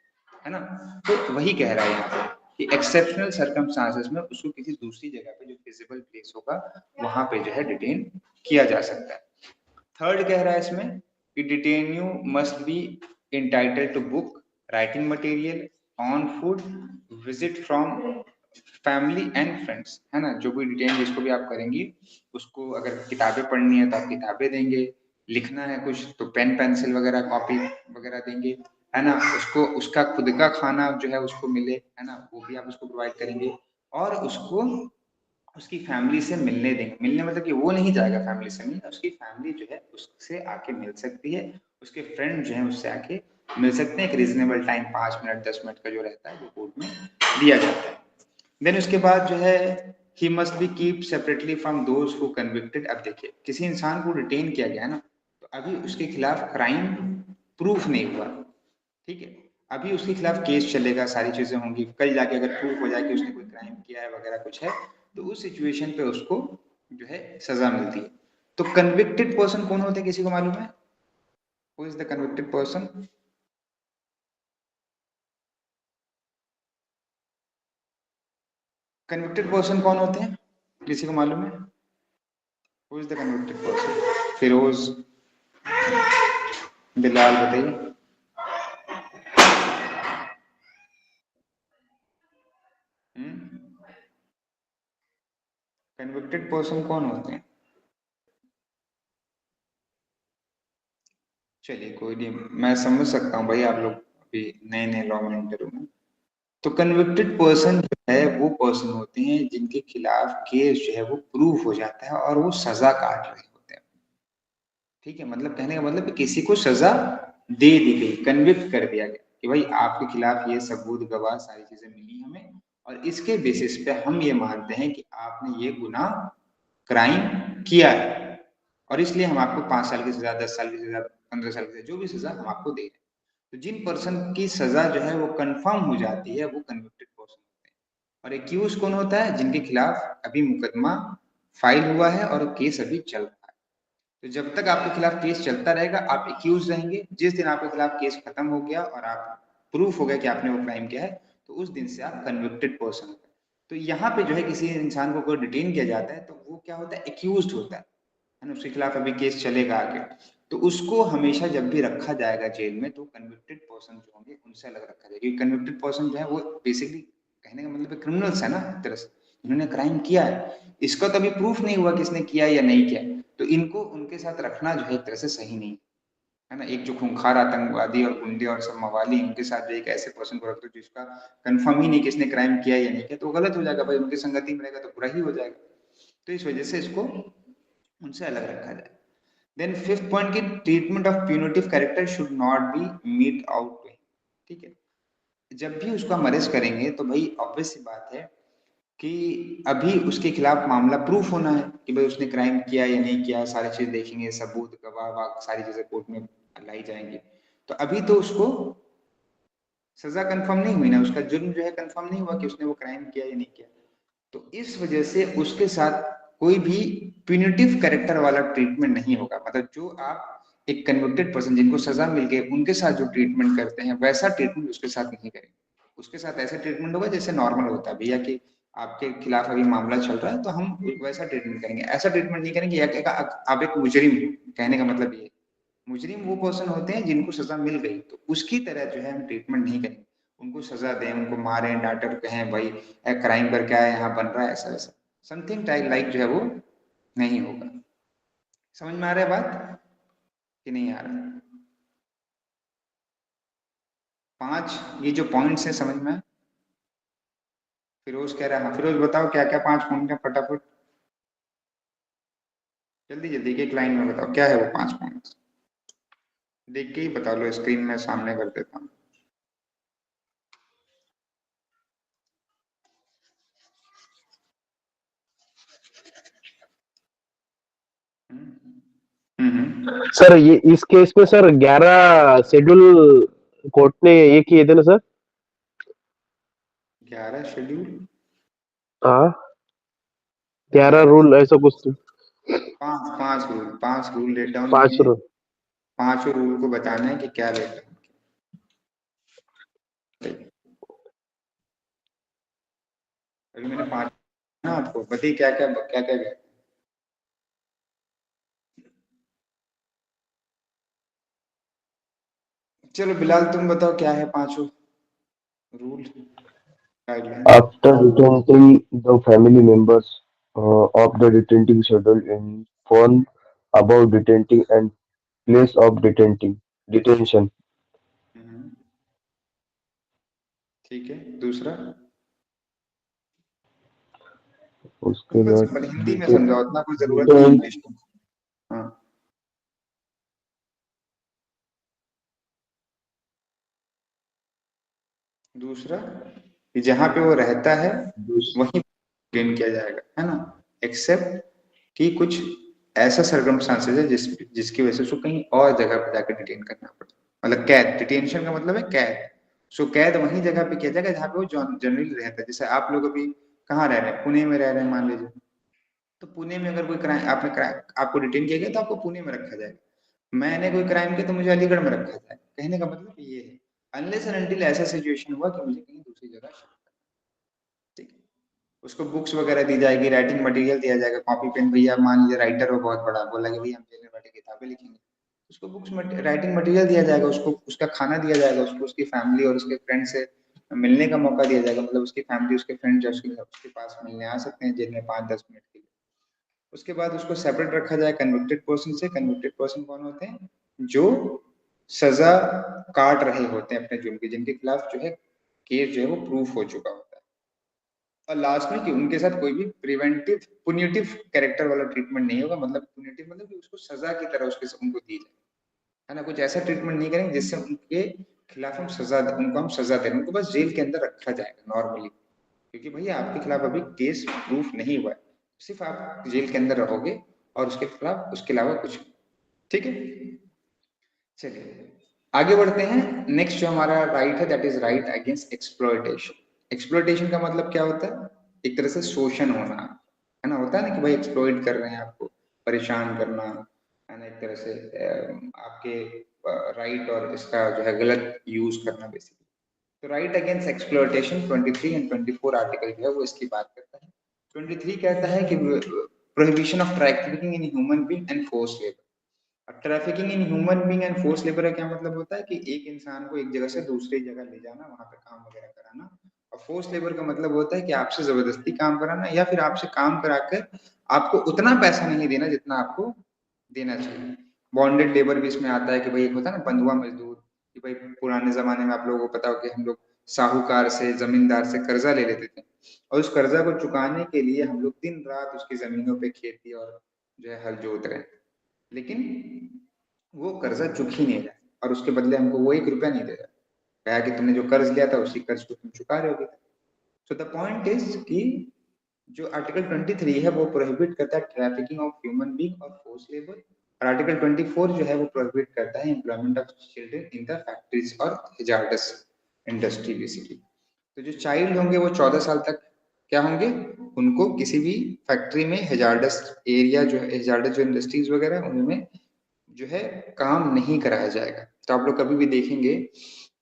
है ना। तो वही कह रहा है यहाँ पे कि एक्सेप्शनल सर्कमस्टांसेस में उसको किसी दूसरी जगह पे जो फिजिबल प्लेस होगा वहां पे जो है डिटेन किया जा सकता है। थर्ड कह रहा है इसमें कि detenu must be entitled to book writing material on food visit from family and friends, है ना। जो भी डिटेन जिसको भी आप करेंगी उसको अगर किताबें पढ़नी है तो आप किताबें देंगे, लिखना है कुछ तो पेन पेंसिल वगैरह कॉपी वगैरह देंगे, है ना। उसको उसका खुद का खाना जो है उसको मिले, है ना, वो भी आप उसको प्रोवाइड करेंगे। और उसको उसकी फैमिली से मिलने देंगे, मिलने मतलब कि वो नहीं जाएगा फैमिली से मिलने, उसकी फैमिली जो है उससे आके मिल सकती है, उसके फ्रेंड जो है उससे आके मिल सकते हैं। एक रीजनेबल टाइम 5 मिनट 10 मिनट का जो रहता है वो कोर्ट में दिया जाता है। देन उसके बाद जो है he must be keep separately from those who convicted. अब देखिए किसी इंसान को डिटेन किया गया है ना, तो अभी उसके खिलाफ क्राइम प्रूफ नहीं हुआ, ठीक है, अभी उसके खिलाफ केस चलेगा, सारी चीजें होंगी, कल जाके अगर प्रूफ हो जाए कि उसने कोई क्राइम किया है वगैरह कुछ है, तो उस सिचुएशन पे उसको जो है सजा मिलती है। तो कन्विक्टेड पर्सन कौन होते हैं, किसी को मालूम है? Who is the convicted person? Convicted person कौन होते हैं, किसी को मालूम है? Who is the convicted person? Firoz, Bilal, बताइए। कन्विक्टेड पर्सन कौन होते हैं? चलिए कोई नहीं, मैं समझ सकता हूँ भाई, आप लोग अभी नए नए लॉ में इंटर हुए। तो कन्विक्टेड पर्सन जो है वो पर्सन होते हैं जिनके खिलाफ केस जो है वो प्रूफ हो जाता है और वो सजा काट रहे होते हैं, ठीक है। मतलब कहने का मतलब किसी को सजा दे दी गई, कन्विक्ट कर दिया गया कि भाई आपके खिलाफ ये सबूत गवाह सारी चीजें मिली हमें और इसके बेसिस पे हम ये मानते हैं कि आपने ये गुनाह क्राइम किया है और इसलिए हम आपको 5 साल की सजा, 10 साल की सजा, 15 साल की सजा, जो भी सजा हम आपको दे रहे हैं। तो जिन पर्सन की सजा जो है वो कंफर्म हो जाती है वो कन्विक्टेड पर्सन होते हैं। और एक्यूज कौन होता है? जिनके खिलाफ अभी मुकदमा फाइल हुआ है और केस अभी चल रहा है। तो जब तक आपके खिलाफ केस चलता रहेगा आप एक्यूज रहेंगे, जिस दिन आपके खिलाफ केस खत्म हो गया और आप प्रूफ हो गया कि आपने वो क्राइम किया है, तो उस दिन से आप कन्विक्टेड पर्सन हो गए। तो यहाँ पे जो है किसी इंसान को अगर डिटेन किया जाता है तो वो क्या होता है, एक्यूज होता है ना, उसके खिलाफ अभी केस चलेगा आगे, तो उसको हमेशा जब भी रखा जाएगा जेल में तो कन्विक्टेड पर्सन जो होंगे उनसे अलग रखा जाएगा, क्योंकि कन्विक्टेड पर्सन जो है वो बेसिकली कहने का मतलब क्रिमिनल्स है ना, एक तरह से इन्होंने क्राइम किया है, इसका तो अभी प्रूफ नहीं हुआ किसने किया या नहीं किया, तो इनको उनके साथ रखना जो है एक तरह से सही नहीं है ना। एक जो खूंखार आतंकवादी और गुंडे और सब मवाली, उनके साथ एक ऐसे पर्सन को रख दो जिसका कंफर्म ही नहीं किसने क्राइम किया या नहीं किया, तो गलत हो जाएगा भाई, उनकी संगति में रहेगा तो बुरा ही हो जाएगा। तो इस वजह से इसको उनसे अलग रखा जाए। देन फिफ्थ पॉइंट की treatment of punitive character should not be meet out to, ठीक है। जब भी उसको हम अरेस्ट करेंगे तो भाई ऑब्वियस सी बात है कि अभी उसके खिलाफ मामला प्रूफ होना है कि भाई उसने क्राइम किया या नहीं किया, सारी चीज देखेंगे, सबूत गवाह सारी चीजें कोर्ट में लाई जाएंगी। तो अभी तो उसको सजा कंफर्म नहीं हुई ना, उसका जुर्म जो है कंफर्म नहीं हुआ कि उसने वो क्राइम किया या नहीं किया। तो इस वजह से उसके साथ कोई भी प्यूनिटिव कैरेक्टर वाला ट्रीटमेंट नहीं होगा। मतलब जो आप एक कन्विक्टेड पर्सन जिनको सजा मिल गई उनके साथ जो ट्रीटमेंट करते हैं वैसा ट्रीटमेंट उसके साथ नहीं करेंगे। उसके साथ ऐसा ट्रीटमेंट होगा जैसे नॉर्मल होता है, भैया कि आपके खिलाफ अभी मामला चल रहा है तो हम एक वैसा ट्रीटमेंट करेंगे, ऐसा ट्रीटमेंट नहीं करेंगे। या आप एक मुजरिम, कहने का मतलब ये, मुजरिम वो पर्सन होते हैं जिनको सजा मिल गई, तो उसकी तरह जो है हम ट्रीटमेंट नहीं करेंगे, उनको सजा दें, उनको मारें डांटें, कहें भाई क्राइम करके आए यहाँ बन रहा है ऐसा वैसा, समथिंग टाइप लाइक जो है वो नहीं होगा। समझ में आ रहा है बात कि नहीं आ रहा? 5 ये जो पॉइंट्स हैं समझ में? फिरोज कह रहा है हाँ। फिरोज बताओ क्या क्या 5 पॉइंट है, फटाफट जल्दी जल्दी एक लाइन में बताओ क्या है वो 5 पॉइंट्स। देख के ही बता लो, स्क्रीन में सामने कर देता हूँ। सर ये इस केस में सर 11 शेड्यूल कोर्ट ने ये किए थे ना सर? 11 शेड्यूल, हाँ, 11 रूल ऐसा कुछ तो। 5 रूल लेट डाउन 5 किए हैं। रूल। 5 रूल को बताना है कि क्या लेट डाउन किया। अभी मैंने 5 ना आपको बताइए क्या क्या क्या क्या क्या। चलो बिलाल तुम बताओ क्या है 5 rule guideline. After detenting the family members of the detenting schedule, inform about detenting and place of detention. ठीक है, दूसरा उसके सिंपल बाद सिंपल हिंदी में डिटेन समझाओ, उतना कोई जरूरत नहीं इंग्लिश में। हाँ, दूसरा कि जहां पे वो रहता है वहीं डिटेन किया जाएगा, है ना, एक्सेप्ट कि कुछ ऐसा सर्कमस्टांसेस है जिसकी वजह से उसको कहीं और जगह पर जाकर डिटेन करना पड़े, मतलब कैद, डिटेंशन का मतलब है कैद। सो कैद वहीं जगह पे किया जाएगा जहाँ पे वो जनरली रहता है। जैसे आप लोग अभी कहाँ रह रहे हैं, पुणे में रह रहे हैं मान लीजिए, तो पुणे में अगर कोई क्राइम आपको डिटेन किया गया तो आपको पुणे में रखा जाएगा। मैंने कोई क्राइम किया तो मुझे अलीगढ़ में रखा जाए, कहने का मतलब ये है। अनलेस एंड अनटिल ऐसा सिचुएशन हुआ कि मुझे कहीं दूसरी जगह शिफ्ट करना है, ठीक है। उसको बुक्स वगैरह दी जाएगी, राइटिंग मटेरियल दिया जाएगा, कॉपी पेन, भैया मान लीजिए राइटर हो बहुत बड़ा, बोला कि भैया हम जेल में बैठे किताबें लिखेंगे, उसको बुक्स राइटिंग मटेरियल दिया जाएगा, उसको उसका खाना दिया जाएगा, उसको उसकी फैमिली और उसके फ्रेंड से मिलने का मौका दिया जाएगा, मतलब उसकी फैमिली उसके फ्रेंड जो उसके पास मिलने आ सकते हैं जेल में 5-10 मिनट के लिए। उसके बाद उसको सेपरेट रखा जाए कन्विक्टेड पर्सन से। कन्विक्टेड पर्सन कौन होते हैं? जो सजा काट रहे होते हैं अपने जुर्म की, जिनके खिलाफ जो है केस जो है वो प्रूफ हो चुका होता है। और लास्ट में कि उनके साथ कोई भी प्रिवेंटिव पुनिटिव कैरेक्टर वाला ट्रीटमेंट नहीं होगा, मतलब पुनिटिव मतलब कि उसको सजा की तरह उसके उनको दी जाए, है ना, कुछ ऐसा ट्रीटमेंट नहीं करेंगे जिससे उनके खिलाफ हम सजा दें, उनको हम सजा दें, उनको बस जेल के अंदर रखा जाएगा नॉर्मली, क्योंकि भैया आपके खिलाफ अभी केस प्रूफ नहीं हुआ है, सिर्फ आप जेल के अंदर रहोगे और उसके खिलाफ उसके अलावा कुछ नहीं। ठीक है, चलिए आगे बढ़ते हैं। नेक्स्ट जो हमारा राइट है that is right against exploitation. Exploitation का मतलब क्या होता है? एक तरह से शोषण होना, है ना, होता है ना कि भाई एक्सप्लॉइट कर रहे हैं आपको, परेशान करना, है ना, एक तरह से आपके राइट और इसका जो है गलत यूज करना बेसिकली। तो right against exploitation 23 and 24 article जो है वो इसकी बात करता है। 23 कहता है कि prohibition of trafficking in human being and force labour. अब trafficking in human being and force labour का क्या मतलब होता है कि एक इंसान को एक जगह से दूसरी जगह ले जाना, वहां पे काम वगैरह कराना। और फोर्स लेबर का मतलब होता है कि आपसे जबरदस्ती काम कराना या फिर आपसे काम कराकर आपको उतना पैसा नहीं देना जितना आपको देना चाहिए। बॉन्डेड लेबर भी इसमें आता है कि भाई एक होता है ना बंधुआ मजदूर, कि भाई पुराने जमाने में आप लोगों को पता हो कि हम लोग साहूकार से जमींदार से कर्जा ले लेते थे, और उस कर्जा को चुकाने के लिए हम लोग दिन रात उसकी जमीनों पे खेती और जो है हल जोत रहे, लेकिन वो कर्जा चुक ही नहीं रहा और उसके बदले हमको वो 1 रुपया नहीं दे रहा, कहा कि तुमने जो कर्ज लिया था उसी कर्ज को तुम चुका रहे हो। सो द पॉइंट इज कि जो आर्टिकल 23 है वो प्रोहिबिट करता है ट्रैफिकिंग ऑफ ह्यूमन बीइंग और फोर्स लेबर, और आर्टिकल 24 जो है वो प्रोहिबिट करता है employment of children in the factories और हैजार्डस इंडस्ट्री बेसिकली। तो जो चाइल्ड होंगे वो 14 साल तक क्या होंगे, उनको किसी भी फैक्ट्री में हैजार्डस एरिया जो हैजार्डस जो इंडस्ट्रीज वगैरह उनमें जो है काम नहीं कराया जाएगा। तो आप लोग कभी भी देखेंगे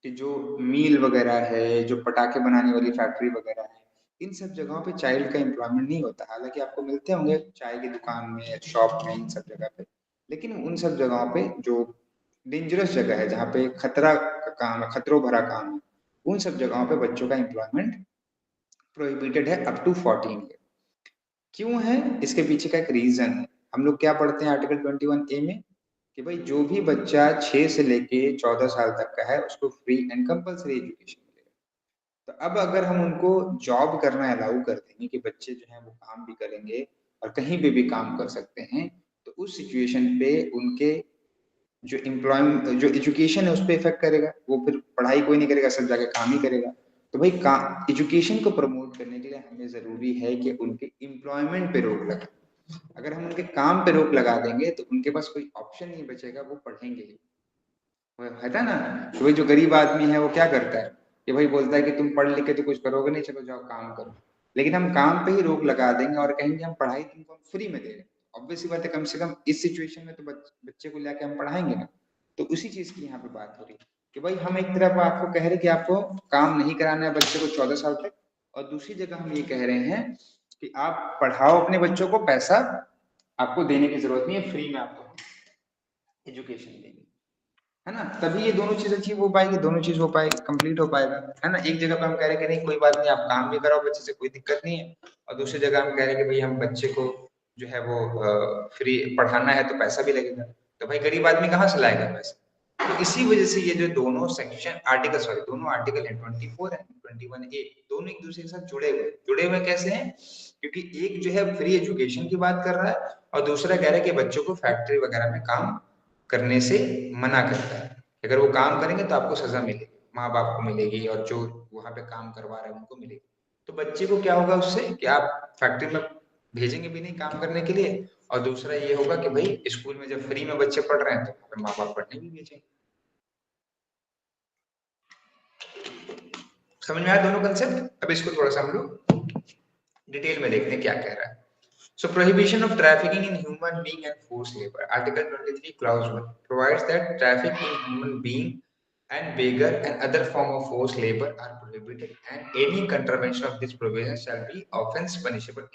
कि जो मील वगैरह है, जो पटाखे बनाने वाली फैक्ट्री वगैरह है, इन सब जगहों पे चाइल्ड का एम्प्लॉयमेंट नहीं होता। हालांकि आपको मिलते होंगे चाय की दुकान में, शॉप में, इन सब जगह पे, लेकिन उन सब जगहों पे जो डेंजरस जगह है, जहाँ पे खतरा का काम है, खतरों भरा काम है, उन सब जगहों पे बच्चों का एम्प्लॉयमेंट प्रोहिबिटेड है अप टू 14 ईयर। क्यों है? इसके पीछे का एक रीजन है। हम लोग क्या पढ़ते हैं आर्टिकल 21A में कि भाई जो भी बच्चा 6 से लेके 14 साल तक का है उसको फ्री एंड कंपलसरी एजुकेशन मिलेगा। तो अब अगर हम उनको जॉब करना अलाउ कर देंगे कि बच्चे जो है वो काम भी करेंगे और कहीं पे भी काम कर सकते हैं, तो उस सिचुएशन पे उनके जो एम्प्लॉयमेंट, जो एजुकेशन है, उस पर इफेक्ट करेगा। वो फिर पढ़ाई कोई नहीं करेगा, सब जाके काम ही करेगा। तो भाई काम, एजुकेशन को प्रमोट करने के लिए हमें जरूरी है कि उनके एम्प्लॉयमेंट पे रोक लगे। अगर हम उनके काम पे रोक लगा देंगे तो उनके पास कोई ऑप्शन नहीं बचेगा, वो पढ़ेंगे ही। वो है था ना, तो भाई जो गरीब आदमी है वो क्या करता है कि भाई बोलता है कि तुम पढ़ लिख के तो कुछ करोगे नहीं, चलो जाओ काम करो। लेकिन हम काम पे ही रोक लगा देंगे और कहेंगे हम पढ़ाई तुमको हम फ्री में दे रहे हैं। ऑब्वियस सी बात है, कम से कम इस सिचुएशन में तो बच्चे को लेके हम पढ़ाएंगे ना। तो उसी चीज की यहाँ पे बात हो रही है कि भाई हम एक तरफ आपको कह रहे हैं कि आपको काम नहीं कराना है बच्चे को 14 साल तक, और दूसरी जगह हम ये कह रहे हैं कि आप पढ़ाओ अपने बच्चों को, पैसा आपको देने की जरूरत नहीं है, फ्री में आपको एजुकेशन देंगे, है ना। तभी ये दोनों चीज अचीव हो पाएगी, दोनों चीज हो पाएगी, कंप्लीट हो पाएगा, है ना। एक जगह पे हम कह रहे हैं कि नहीं कोई बात नहीं, आप काम भी कराओ बच्चे से, कोई दिक्कत नहीं है, और दूसरी जगह हम कह रहे हैं कि भाई हम बच्चे को जो है वो फ्री पढ़ाना है तो पैसा भी लगेगा। तो भाई गरीब आदमी कहाँ से लाएगा पैसा? तो इसी वजह से ये जो दोनों सेक्शन आर्टिकल, सॉरी दोनों आर्टिकल है 24 है 21A, दोनों एक दूसरे के साथ जुड़े हुए कैसे हैं? क्योंकि एक जो है फ्री एजुकेशन की बात कर रहा है और दूसरा कह रहा है कि बच्चों को फैक्ट्री वगैरह में काम करने से मना करता है। अगर वो काम करेंगे तो आपको सजा मिलेगी, माँ बाप को मिलेगी, और जो वहां पे काम करवा रहे हैं उनको मिलेगी। तो बच्चे को क्या होगा उससे कि आप फैक्ट्री में भेजेंगे भी नहीं काम करने के लिए, और दूसरा ये होगा कि भाई स्कूल में जब फ्री में बच्चे पढ़ रहे हैं तो माँ बाप पढ़ने भी भेजेंगे। समझ में आया दोनों कंसेप्ट? अब इसको थोड़ा सा हम लोग डिटेल में देखते हैं क्या कह रहा है। So prohibition of trafficking in human being and forced labor. Article 23 clause 1 provides that traffic in human being and beggar and other form of forced labor are prohibited, and any contravention of this provision shall be offense punishable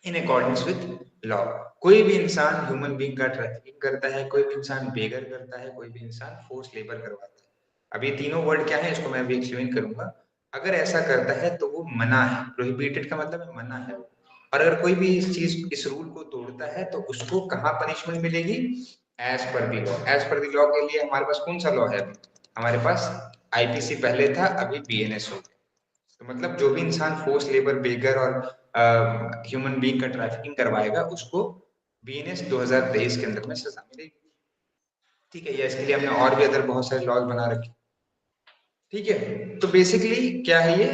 in accordance with law. कोई भी इंसान human being का trafficking करता है, कोई भी इंसान बेगर करता है, कोई भी इंसान फोर्स लेबर करवाता है। अब ये तीनों वर्ड क्या है इसको मैं अभी एक्सप्लेन करूंगा। अगर ऐसा करता है तो वो मना है, प्रोहिबिटेड का मतलब है मना है। और अगर कोई भी इस चीज, इस रूल को तोड़ता है तो उसको कहाँ पनिशमेंट मिलेगी? As per the law. As per the law के लिए हमारे पास कौन सा लॉ है? हमारे पास आईपीसी पहले था, अभी बीएनएस हो गया। तो मतलब जो भी इंसान फोर्स लेबर, बेगर और ह्यूमन बीइंग का ट्रैफिकिंग करवाएगा उसको बीएनएस 2023 के अंदर में सजा मिलेगी। ठीक है, या इसके लिए हमने और भी अदर बहुत सारे लॉज बना रखे। ठीक है, तो बेसिकली क्या है ये?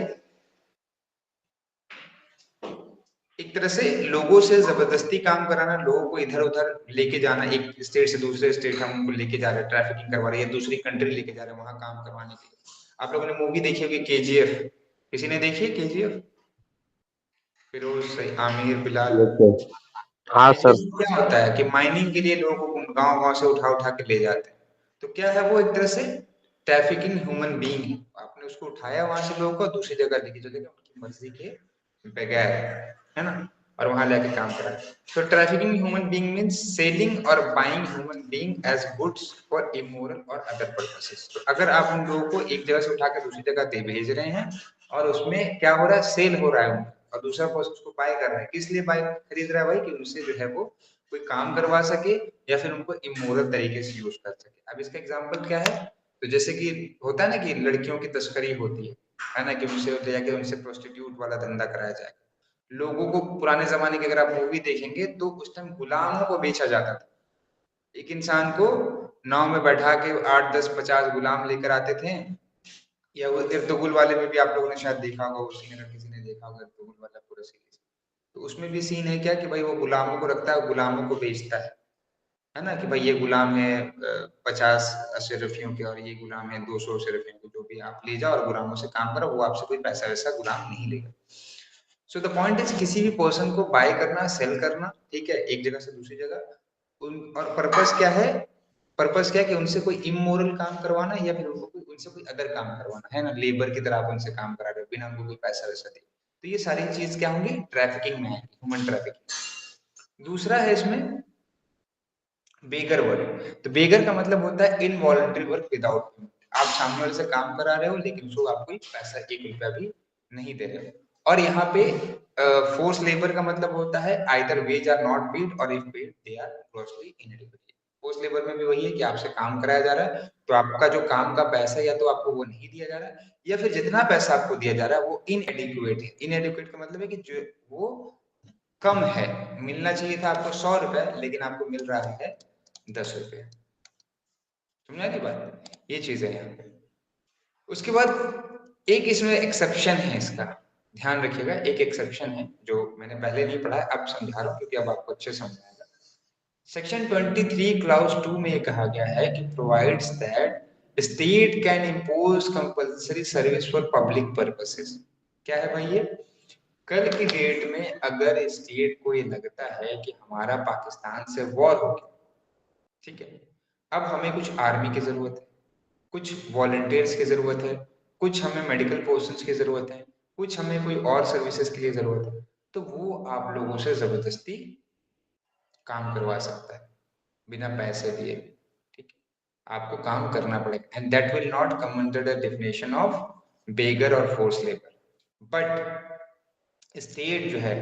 एक तरह से लोगों से जबरदस्ती काम कराना, लोगों को इधर उधर लेके जाना, एक स्टेट से दूसरे स्टेट हम उनको लेके जा रहे हैं, ट्रैफिकिंग करवा रहे हैं, या दूसरी कंट्री लेके जा रहे हैं वहां काम करवाने के लिए। आप लोगों ने मूवी देखी होगी केजीएफ, किसी ने देखी है KGF? Firoz, Aamir, Bilal. Yes sir. हाँ केजीएफ सर। क्या होता है कि माइनिंग के लिए लोगों को गांव गांव से उठा उठा के ले जाते हैं। तो क्या है वो? एक तरह से ट्रैफिकिंग ह्यूमन बीइंग है। आपने उसको उठाया वहां से लोगों को दूसरी जगह लेके चले गए उनकी मर्जी के बगैर, है ना, और वहां लेके काम करा। तो trafficking human being means selling और buying human being as goods for immoral और अदर पर्पसेस। तो अगर आप उन लोगों को एक जगह से उठा के दूसरी जगह दे भेज रहे हैं और उसमें क्या हो रहा है? सेल हो रहा है उनका, और दूसरा पर्सन उसको बाय कर रहा है। किस लिए बाय खरीद रहा है भाई? कि उनसे जो है वो कोई काम करवा सके या फिर उनको इमोरल तरीके से यूज कर सके। अब इसका एग्जांपल क्या है? तो जैसे कि होता है ना कि लड़कियों की तस्करी होती है ना, कि उनसे ले जाके उनसे प्रोस्टिट्यूट वाला धंधा कराया जाए। लोगों को पुराने जमाने की अगर आप मूवी देखेंगे तो उस टाइम गुलामों को बेचा जाता था। एक इंसान को नाव में बैठा के 8 10 50 गुलाम लेकर आते थे। या वो इर्तुगुल वाले में भी आप लोगों ने शायद देखा होगा, उस सीन अगर किसी ने देखा होगा इर्तुगुल वाला पूरा सीरीज, तो उसमें भी सीन है क्या कि भाई वो गुलामों को रखता है, गुलामों को बेचता है ना, कि भाई ये गुलाम है 50 अशरफियों के, और ये गुलाम है 200 अशरफियों के, जो भी आप ले जाओ और गुलामों से काम करो, वो आपसे कोई पैसा वैसा गुलाम नहीं लेगा। सो द पॉइंट इज किसी भी पर्सन को बाय करना, सेल करना, ठीक है, एक जगह से दूसरी जगह, और पर्पस क्या है, पर्पस क्या है कि उनसे कोई इमोरल काम करवाना या फिर उनसे कोई अदर काम करवाना है ना, लेबर की तरह आप उनसे काम करा रहे हो बिना उनको कोई पैसा वैसा दे। तो ये सारी चीज क्या होंगी, ट्रैफिकिंग में है, ह्यूमन ट्रैफिकिंग। दूसरा है इसमें बेगर वर्क। तो बेगर का मतलब होता है इनवॉलंटरी वर्क विदाउट पेमेंट। आप सामने वाले से काम करा रहे हो लेकिन उसको आप कोई पैसा 1 रुपया भी नहीं दे रहे हो। और यहाँ पे फोर्स लेबर का मतलब होता है either wages are not paid और if paid they are grossly inadequate. Force labour में भी वही है कि आपसे काम कराया जा रहा है तो आपका जो काम का पैसा या तो आपको वो नहीं दिया जा रहा है, या फिर जितना पैसा आपको दिया जा रहा है वो इनएडिक्वेट है। इनएडिक्वेट का मतलब है कि जो वो कम है। मिलना चाहिए था आपको 100 रुपए लेकिन आपको मिल रहा है 10 रुपए। समझा की बात, ये चीज है यहाँ पे। उसके बाद एक इसमें एक्सेप्शन है इसका, ध्यान रखिएगा। एक एक्सेप्शन है जो मैंने पहले नहीं पढ़ा है, अब समझा रहा हूँ क्योंकि अब आपको अच्छे समझ आएगा। सेक्शन 23 क्लाउज 2 में ये कहा गया है कि provides that state can impose compulsory service for public purposes. क्या है भाई ये, कल की डेट में अगर स्टेट को ये लगता है कि हमारा पाकिस्तान से वॉर हो गया, ठीक है, अब हमें कुछ आर्मी की जरूरत है, कुछ वॉलंटियर्स की जरूरत है, कुछ हमें मेडिकल पर्सन्स की जरूरत है, कुछ हमें कोई और सर्विसेज के लिए जरूरत है, तो वो आप लोगों से जबरदस्ती काम करवा सकता है बिना पैसे दिए। ठीक है, आपको काम करना पड़ेगा and that will not come under the definition of beggar और फोर्स लेबर। बट स्टेट जो है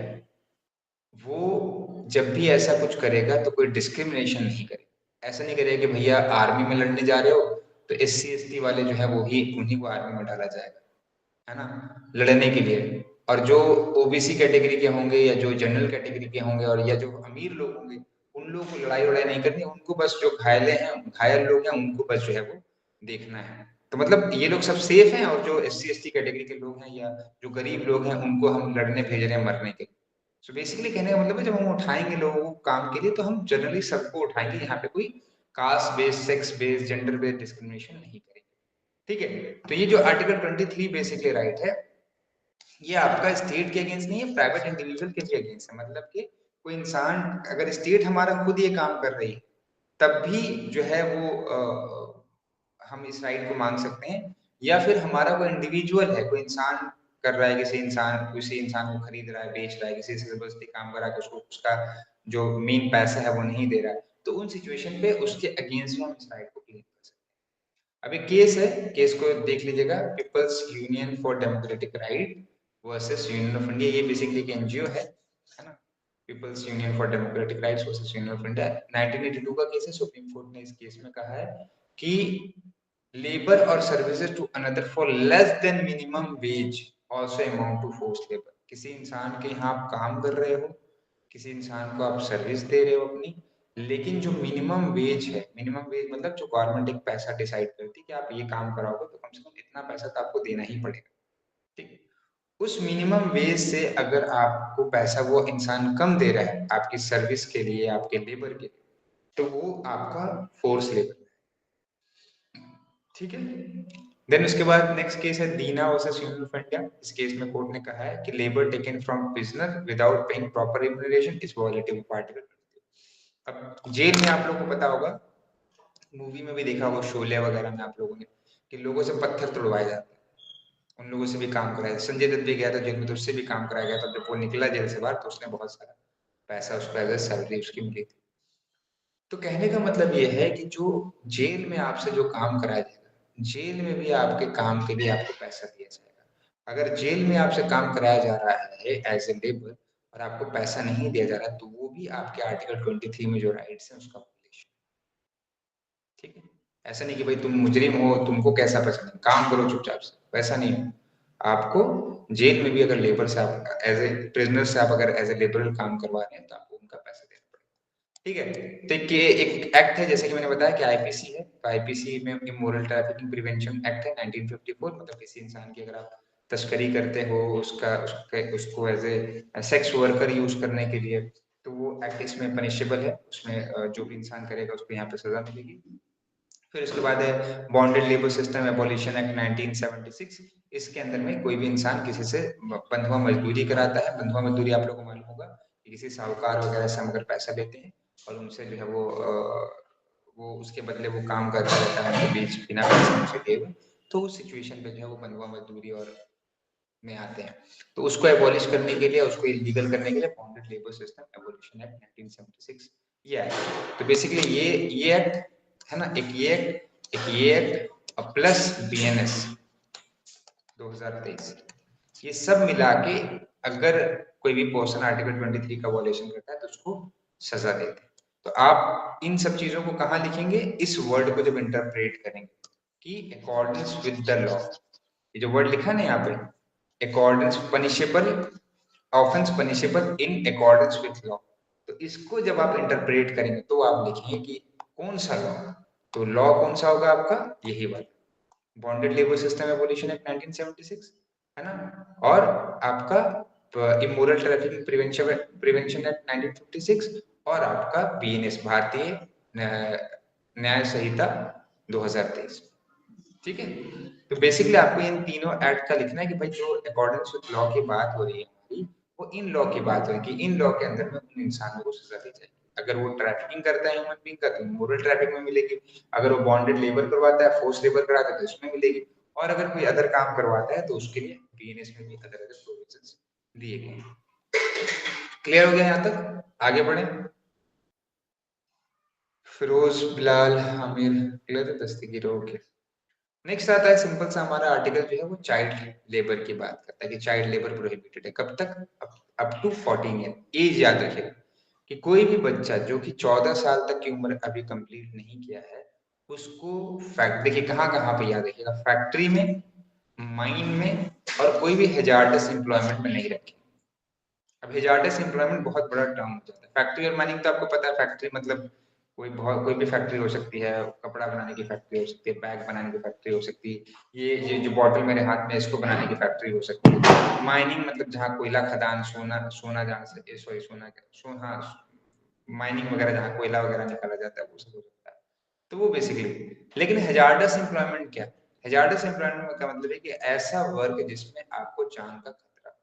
वो जब भी ऐसा कुछ करेगा तो कोई डिस्क्रिमिनेशन नहीं करेगा। ऐसा नहीं करेगा कि भैया आर्मी में लड़ने जा रहे हो तो SC ST वाले जो है वो ही उन्हीं को आर्मी में डाला जाएगा, है ना, लड़ने के लिए। और जो OBC कैटेगरी के होंगे या जो जनरल कैटेगरी के होंगे और या जो अमीर लोग होंगे उन लोगों को लड़ाई वड़ाई नहीं करनी, उनको बस जो घायल लोग हैं उनको बस जो है वो देखना है। तो मतलब ये लोग सब सेफ हैं और जो SC ST कैटेगरी के लोग हैं या जो गरीब लोग हैं उनको हम लड़ने भेज रहे हैं मरने के लिए। सो बेसिकली कहने का मतलब है जब हम उठाएंगे लोगों को काम के लिए तो हम जनरली सबको उठाएंगे, यहाँ पे कोई caste based, sex based, gender based discrimination नहीं करेंगे। ठीक है, तो ये जो आर्टिकल 23 बेसिकली राइट है ये आपका स्टेट के अगेंस्ट नहीं है, प्राइवेट इंडिविजुअल के भी अगेंस्ट है। मतलब कि कोई इंसान, अगर स्टेट हमारा खुद ये काम कर रही है तब भी जो है वो हम इस राइट को मांग सकते हैं। या फिर हमारा कोई इंडिविजुअल है, कोई इंसान कर रहा है, किसी इंसान को खरीद रहा है, बेच रहा है, किसी से जबरदस्ती काम करा के उसको उसका जो मेन पैसा है वो नहीं दे रहा है, तो उन सिचुएशन पे उसके अगेंस्ट में हम इस राइट को क्लेम कर सकते हैं। अभी केस है, केस को देख लीजिएगा, people's union for democratic right versus union of India. ये बेसिकली एक NGO है ना, people's union for democratic rights versus union of India. 1982 का केस है। सुप्रीम कोर्ट ने इस केस में कहा है कि लेबर और services to another for less than minimum wage also amount to force labour. किसी इंसान के यहाँ आप काम कर रहे हो, किसी इंसान को आप सर्विस दे रहे हो अपनी, लेकिन जो मिनिमम वेज है, मिनिमम वेज मतलब जो गवर्नमेंट एक पैसा डिसाइड करती है कि आप ये काम कराओगे तो कम से कम इतना पैसा तो आपको देना ही पड़ेगा। ठीक है, उस मिनिमम वेज से अगर आपको पैसा वो इंसान कम दे रहा है आपकी सर्विस के लिए, आपके लेबर के लिए, तो वो आपका फोर्स लेबर। ठीक है, देन उसके बाद नेक्स्ट केस है दीना वर्सेस यूनियन ऑफ इंडिया। इस केस में कोर्ट ने कहा है कि labour taken from prisoner without paying proper remuneration is violative of article. अब जेल में आप लोगों को पता होगा, मूवी में भी देखा होगा, शोले वगैरह में आप लोगों ने, कि लोगों से पत्थर तुड़वाए जाते हैं, उन लोगों से भी काम कराया। संजय दत्त भी गया था जेल में तो उससे भी काम कराया गया था। जब वो निकला जेल से बाहर तो उसने बहुत सारा पैसा उसको एज ए सैलरी उसकी मिली थी। तो कहने का मतलब ये है कि जो जेल में आपसे जो काम कराया जाएगा, जेल में भी आपके काम के लिए आपको पैसा दिया जाएगा। अगर जेल में आपसे काम कराया जा रहा है एज ए लेबर और आपको पैसा नहीं दिया जा रहा तो वो भी आपके आर्टिकल 23 में जो राइट्स है उसका वायलेशन। ठीक है, ऐसा नहीं कि भाई तुम मुजरिम हो, तुमको कैसा पैसा नहीं, काम करो चुपचाप से, वैसा नहीं है। आपको जेल में भी अगर लेबर से आप एज ए प्रिजनर से आप अगर एज ए लेबरल काम करवा रहे हैं तो आपको उनका पैसा देना पड़ेगा। ठीक है, तो कि एक एक्ट है जैसे कि मैंने बताया कि IPC है, तो IPC में इमोरल ट्रैफिकिंग प्रिवेंशन एक्ट है 1954। मतलब किसी इंसान की अगर आप तस्करी करते हो उसको as a sex worker use करने के लिए, तो वो एक्ट इसमें पनिशेबल है। उसमें जो भी इंसान करेगा उसको यहाँ पे सजा मिलेगी। फिर उसके बाद है bonded labour system abolition act 1976। इसके अंदर में कोई भी इंसान किसी से बंधुआ मजदूरी कराता है। बंधुआ मजदूरी आप लोगों को मालूम होगा कि किसी साहूकार वगैरह से हम अगर पैसा लेते हैं और उनसे जो है वो उसके बदले वो काम करता रहता है उनके बीच बिना पैसे उनसे दिए हुए, तो उस सिचुएशन पे जो है वो बंधुआ मजदूरी और में आते हैं। तो उसको एबॉलिश करने के लिए, उसको इलीगल करने के लिए bonded labour system abolition act 1976 ये आया। तो बेसिकली ये एक्ट है ना, एक ये एक्ट प्लस बीएनएस 2023, ये सब मिला के अगर कोई भी पर्सन आर्टिकल 23 का वॉलेशन करता है तो उसको सजा देते हैं। तो आप इन सब चीजों को कहाँ लिखेंगे, इस वर्ड को जब इंटरप्रेट करेंगे कि अकॉर्डेंस विद द लॉ, ये जो वर्ड लिखा ना यहाँ पे accordance punishable, offence punishable in accordance with law, तो इसको जब आप इंटरप्रेट करेंगे तो आप लिखेंगे कि कौन सा लॉ, तो लॉ कौन सा होगा आपका, यही वाला bonded labour system abolition act 1976 है ना, और आपका इमोरल ट्रैफिकिंग प्रिवेंशन एक्ट 1956, और आपका बीएनएस भारतीय न्याय संहिता 2023। ठीक है, तो बेसिकली आपको इन तीनों एक्ट का लिखना है कि भाई जो अकॉर्डेंस विद लॉ की बात हो रही है हमारी, वो इन लॉ की बात हो रही है कि इन लॉ के अंदर में उन इंसानों को सजा दी जाएगी। अगर वो ट्रैफिकिंग करता है ह्यूमन बीइंग का तो मोरल ट्रैफिक में मिलेगी, अगर वो बॉन्डेड लेबर करवाता है, फोर्स लेबर कराता है तो उसमें मिलेगी, और अगर कोई अदर काम करवाता है तो उसके लिए बीएनएस में भी अदर अदर प्रोविजंस दिए गए हैं। क्लियर हो गया यहाँ तक, आगे बढ़े। फिरोज बिलाल आमिर क्लियर है, दस्तगीर ओके। नेक्स्ट आता है सिंपल सा हमारा आर्टिकल जो है वो चाइल्ड लेबर की बात करता है कि चाइल्ड लेबर प्रोहिबिटेड है कब तक, अप टू 14 ईयर एज। याद रखिएगा कि कोई भी बच्चा जो कि 14 साल तक की उम्र अभी कंप्लीट नहीं किया है उसको फैक्ट, देखिए कहाँ कहाँ पे याद रखिएगा, फैक्ट्री में, माइन में, और कोई भी हेजार्डस एम्प्लॉयमेंट में नहीं रखे। अब हेजार्डस एम्प्लॉयमेंट बहुत बड़ा टर्म हो जाता है। फैक्ट्री और माइनिंग तो आपको पता है, फैक्ट्री मतलब कोई भी फैक्ट्री हो सकती है, कपड़ा बनाने की फैक्ट्री हो सकती है, बैग बनाने की फैक्ट्री हो सकती है, ये जो बॉटल मेरे हाथ में इसको बनाने की फैक्ट्री हो सकती है। माइनिंग मतलब जहाँ कोयला खदान, सोना जहाँ से सॉरी हाँ माइनिंग वगैरह जहाँ कोयला वगैरह निकाला जाता है वो सब हो सकता है। तो वो बेसिकली, लेकिन हेजार्डस एम्प्लॉयमेंट क्या, हेजार्डस एम्प्लॉयमेंट का मतलब है कि ऐसा वर्क जिसमें आपको जान का खतरा,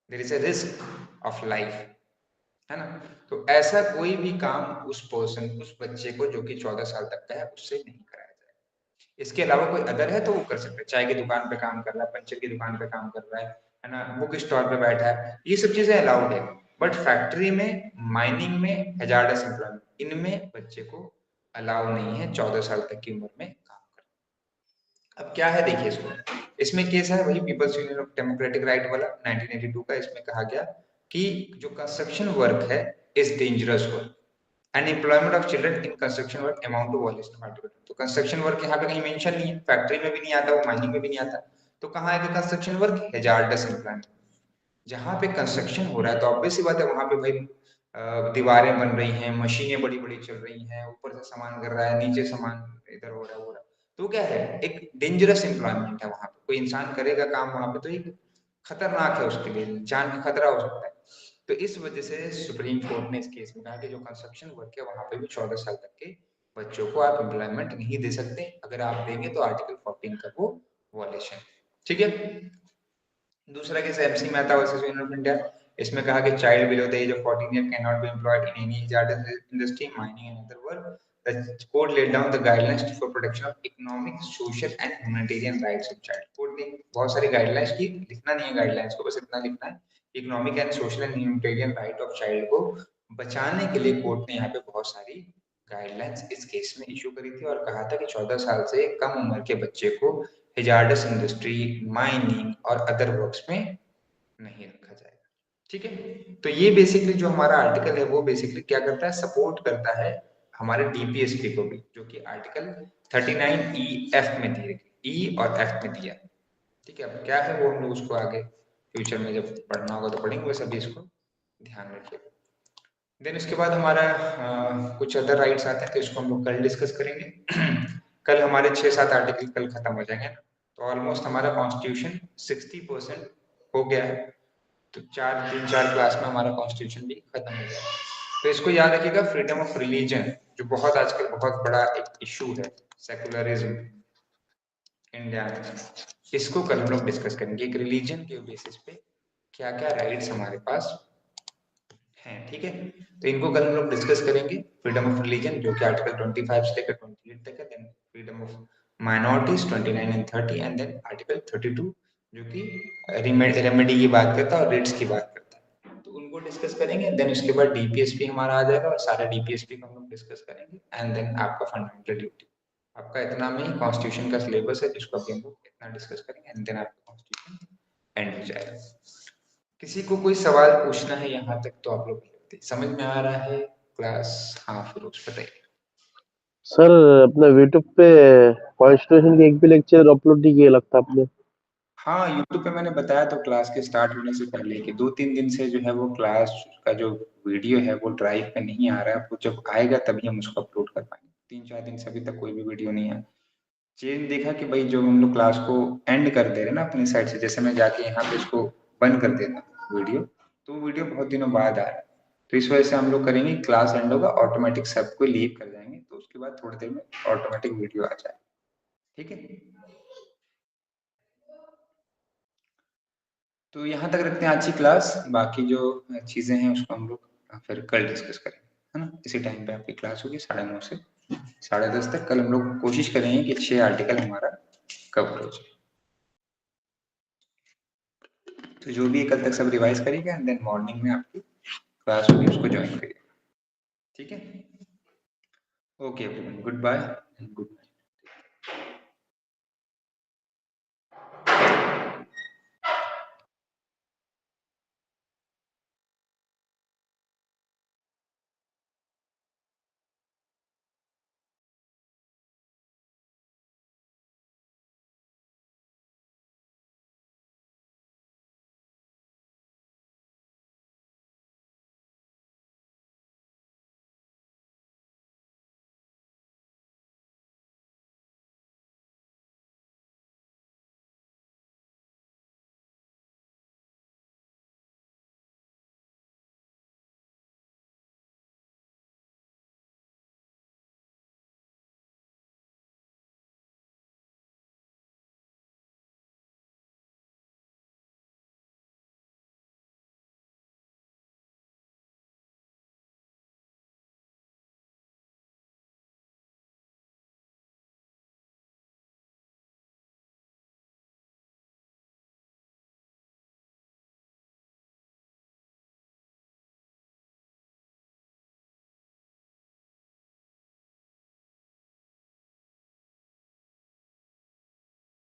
there is a risk of life, है ना, तो ऐसा कोई भी काम उस पर्सन, उस बच्चे को जो कि 14 साल तक का है उससे नहीं कराया जाए। इसके अलावा कोई अदर है तो वो कर सकता है, चाय की दुकान पे काम कर रहा है, पंचर की दुकान पे काम कर रहा है ना, बुक स्टॉल पे बैठा है, ये सब चीजें अलाउड है। बट फैक्ट्री में, माइनिंग में, हेजार्डस एम्प्लॉयमेंट, इनमें बच्चे को अलाउ नहीं है 14 साल तक की उम्र में काम करना। अब क्या है देखिए इसको, इसमें केस है वही people's union of democratic right वाला 1982 का। इसमें कहा गया कि जो कंस्ट्रक्शन वर्क है is dangerous work and employment of children in construction work amount to violation of article. तो कंस्ट्रक्शन वर्क यहाँ पे कहीं मेंशन नहीं है, फैक्ट्री में भी नहीं आता, वो माइनिंग में भी नहीं आता, तो कहाँ है कंस्ट्रक्शन वर्क, हेजार्डस एम्प्लॉयमेंट। जहाँ पे कंस्ट्रक्शन हो रहा है तो ऑब्वियस सी बात है वहां पे भाई दीवारें बन रही हैं, मशीनें बड़ी बड़ी चल रही हैं, ऊपर से सामान गिर रहा है, नीचे सामान इधर हो रहा है, तो क्या है, एक डेंजरस एम्प्लॉयमेंट है वहां पे, कोई इंसान करेगा काम वहां पे तो एक खतरनाक है, उसके लिए जान का खतरा हो सकता है। तो इस वजह से सुप्रीम कोर्ट ने इस केस में कहा कि जो कंस्ट्रक्शन वर्क है वहां पे भी 14 साल तक के बच्चों को आप एम्प्लॉयमेंट नहीं दे सकते, अगर आप देंगे तो आर्टिकल 14 का वो वॉलेशन। ठीक है, दूसरा case MC Mehta versus union of India. इसमें कहा कि child below the age of 14 year can not be employed in any hazardous industry, mining and other work. The court laid down the guidelines for protection of economic, social and humanitarian rights of child. Court ने बहुत सारी guidelines की, लिखना नहीं है guidelines को, बस इतना लिखना है, economic and social and humanitarian right of child को बचाने के लिए कोर्ट ने यहाँ पे बहुत सारी गाइडलाइंस इस केस में इशू करी थी, और कहा था कि 14 साल से कम उम्र के बच्चे को हेजार्डस इंडस्ट्री, माइनिंग और अदर वर्क्स में नहीं रखा जाएगा। ठीक है, तो ये बेसिकली जो हमारा आर्टिकल है वो बेसिकली क्या करता है, सपोर्ट करता है हमारे डीपीएसपी को भी, जो कि आर्टिकल 39 ई एफ में दिए, ई और एफ में दिया। ठीक है, अब क्या है वो हम लोग उसको आगे फ्यूचर में जब पढ़ना होगा तो पढ़ेंगे, वैसे अभी इसको ध्यान रखिएगा। देन उसके बाद हमारा कुछ अदर राइट्स आते हैं तो इसको हम लोग कल डिस्कस करेंगे। कल हमारे 6-7 आर्टिकल कल खत्म हो जाएंगे, तो ऑलमोस्ट हमारा कॉन्स्टिट्यूशन 60% हो गया है, तो 3-4 क्लास में हमारा कॉन्स्टिट्यूशन भी खत्म हो गया। तो इसको याद रखिएगा, फ्रीडम ऑफ रिलीजन जो बहुत आजकल बहुत बड़ा एक इशू है, सेकुलरिज्म इंडिया में, इसको कल हम लोग डिस्कस करेंगे, एक रिलीजन के बेसिस पे क्या क्या राइट्स हमारे पास हैं। ठीक है। तो इनको कल हम लोग डिस्कस करेंगे। फ्रीडम ऑफ रिलीजन जो कि आर्टिकल 25 से लेकर 28 तक है, then freedom of minorities 29 and 30, and then article 32 जो कि रेमेडी की बात करता है और रेट्स की बात करता है, तो उनको डिस्कस करेंगे। देन उसके बाद डीपीएसपी हमारा आ जाएगा और सारा डीपीएसपी को हम लोग डिस्कस करेंगे, एंड देन आपका फंडामेंटल ड्यूटी, आपका इतना में ही कॉन्स्टिट्यूशन का सिलेबस है जिसको अभी हम लोग इतना डिस्कस करेंगे, एंड देन आपका कॉन्स्टिट्यूशन एंड हो जाएगा। किसी को कोई सवाल पूछना है यहाँ तक तो आप लोग समझ में आ रहा है क्लास? हाँ फिरोज बताइए। सर अपना यूट्यूब पे कॉन्स्टिट्यूशन के एक भी लेक्चर अपलोड नहीं किया लगता आपने। हाँ यूट्यूब पे मैंने बताया तो क्लास के स्टार्ट होने से पहले कि 2-3 दिन से जो है वो क्लास का जो वीडियो है वो ड्राइव पे नहीं आ रहा है, वो जब आएगा तभी हम उसको अपलोड कर पाएंगे। 3-4 दिन से अभी तक कोई भी वीडियो नहीं आया। चेंज देखा कि भाई जो हम लोग क्लास को एंड कर दे रहे ना अपनी साइड से, जैसे मैं जाके यहाँ पे इसको बंद कर देता वीडियो, तो वीडियो बहुत दिनों बाद आ रहा है, तो इस वजह से हम लोग करेंगे क्लास एंड होगा ऑटोमेटिक सबको लीव कर जाएंगे, तो उसके बाद थोड़ी देर में ऑटोमेटिक वीडियो आ जाए, ठीक है। तो यहाँ तक रखते हैं आज की क्लास, बाकी जो चीजें हैं उसको हम लोग फिर कल डिस्कस करेंगे, है ना। इसी टाइम पे आपकी क्लास होगी 9:30 से 10:30 तक। कल हम लोग कोशिश करेंगे कि 6 आर्टिकल हमारा कवर हो जाए। तो जो भी है कल तक सब रिवाइज करिएगा, एंड देन मॉर्निंग में आपकी क्लास होगी उसको ज्वाइन करिएगा, ठीक है। Okay everyone, good bye and good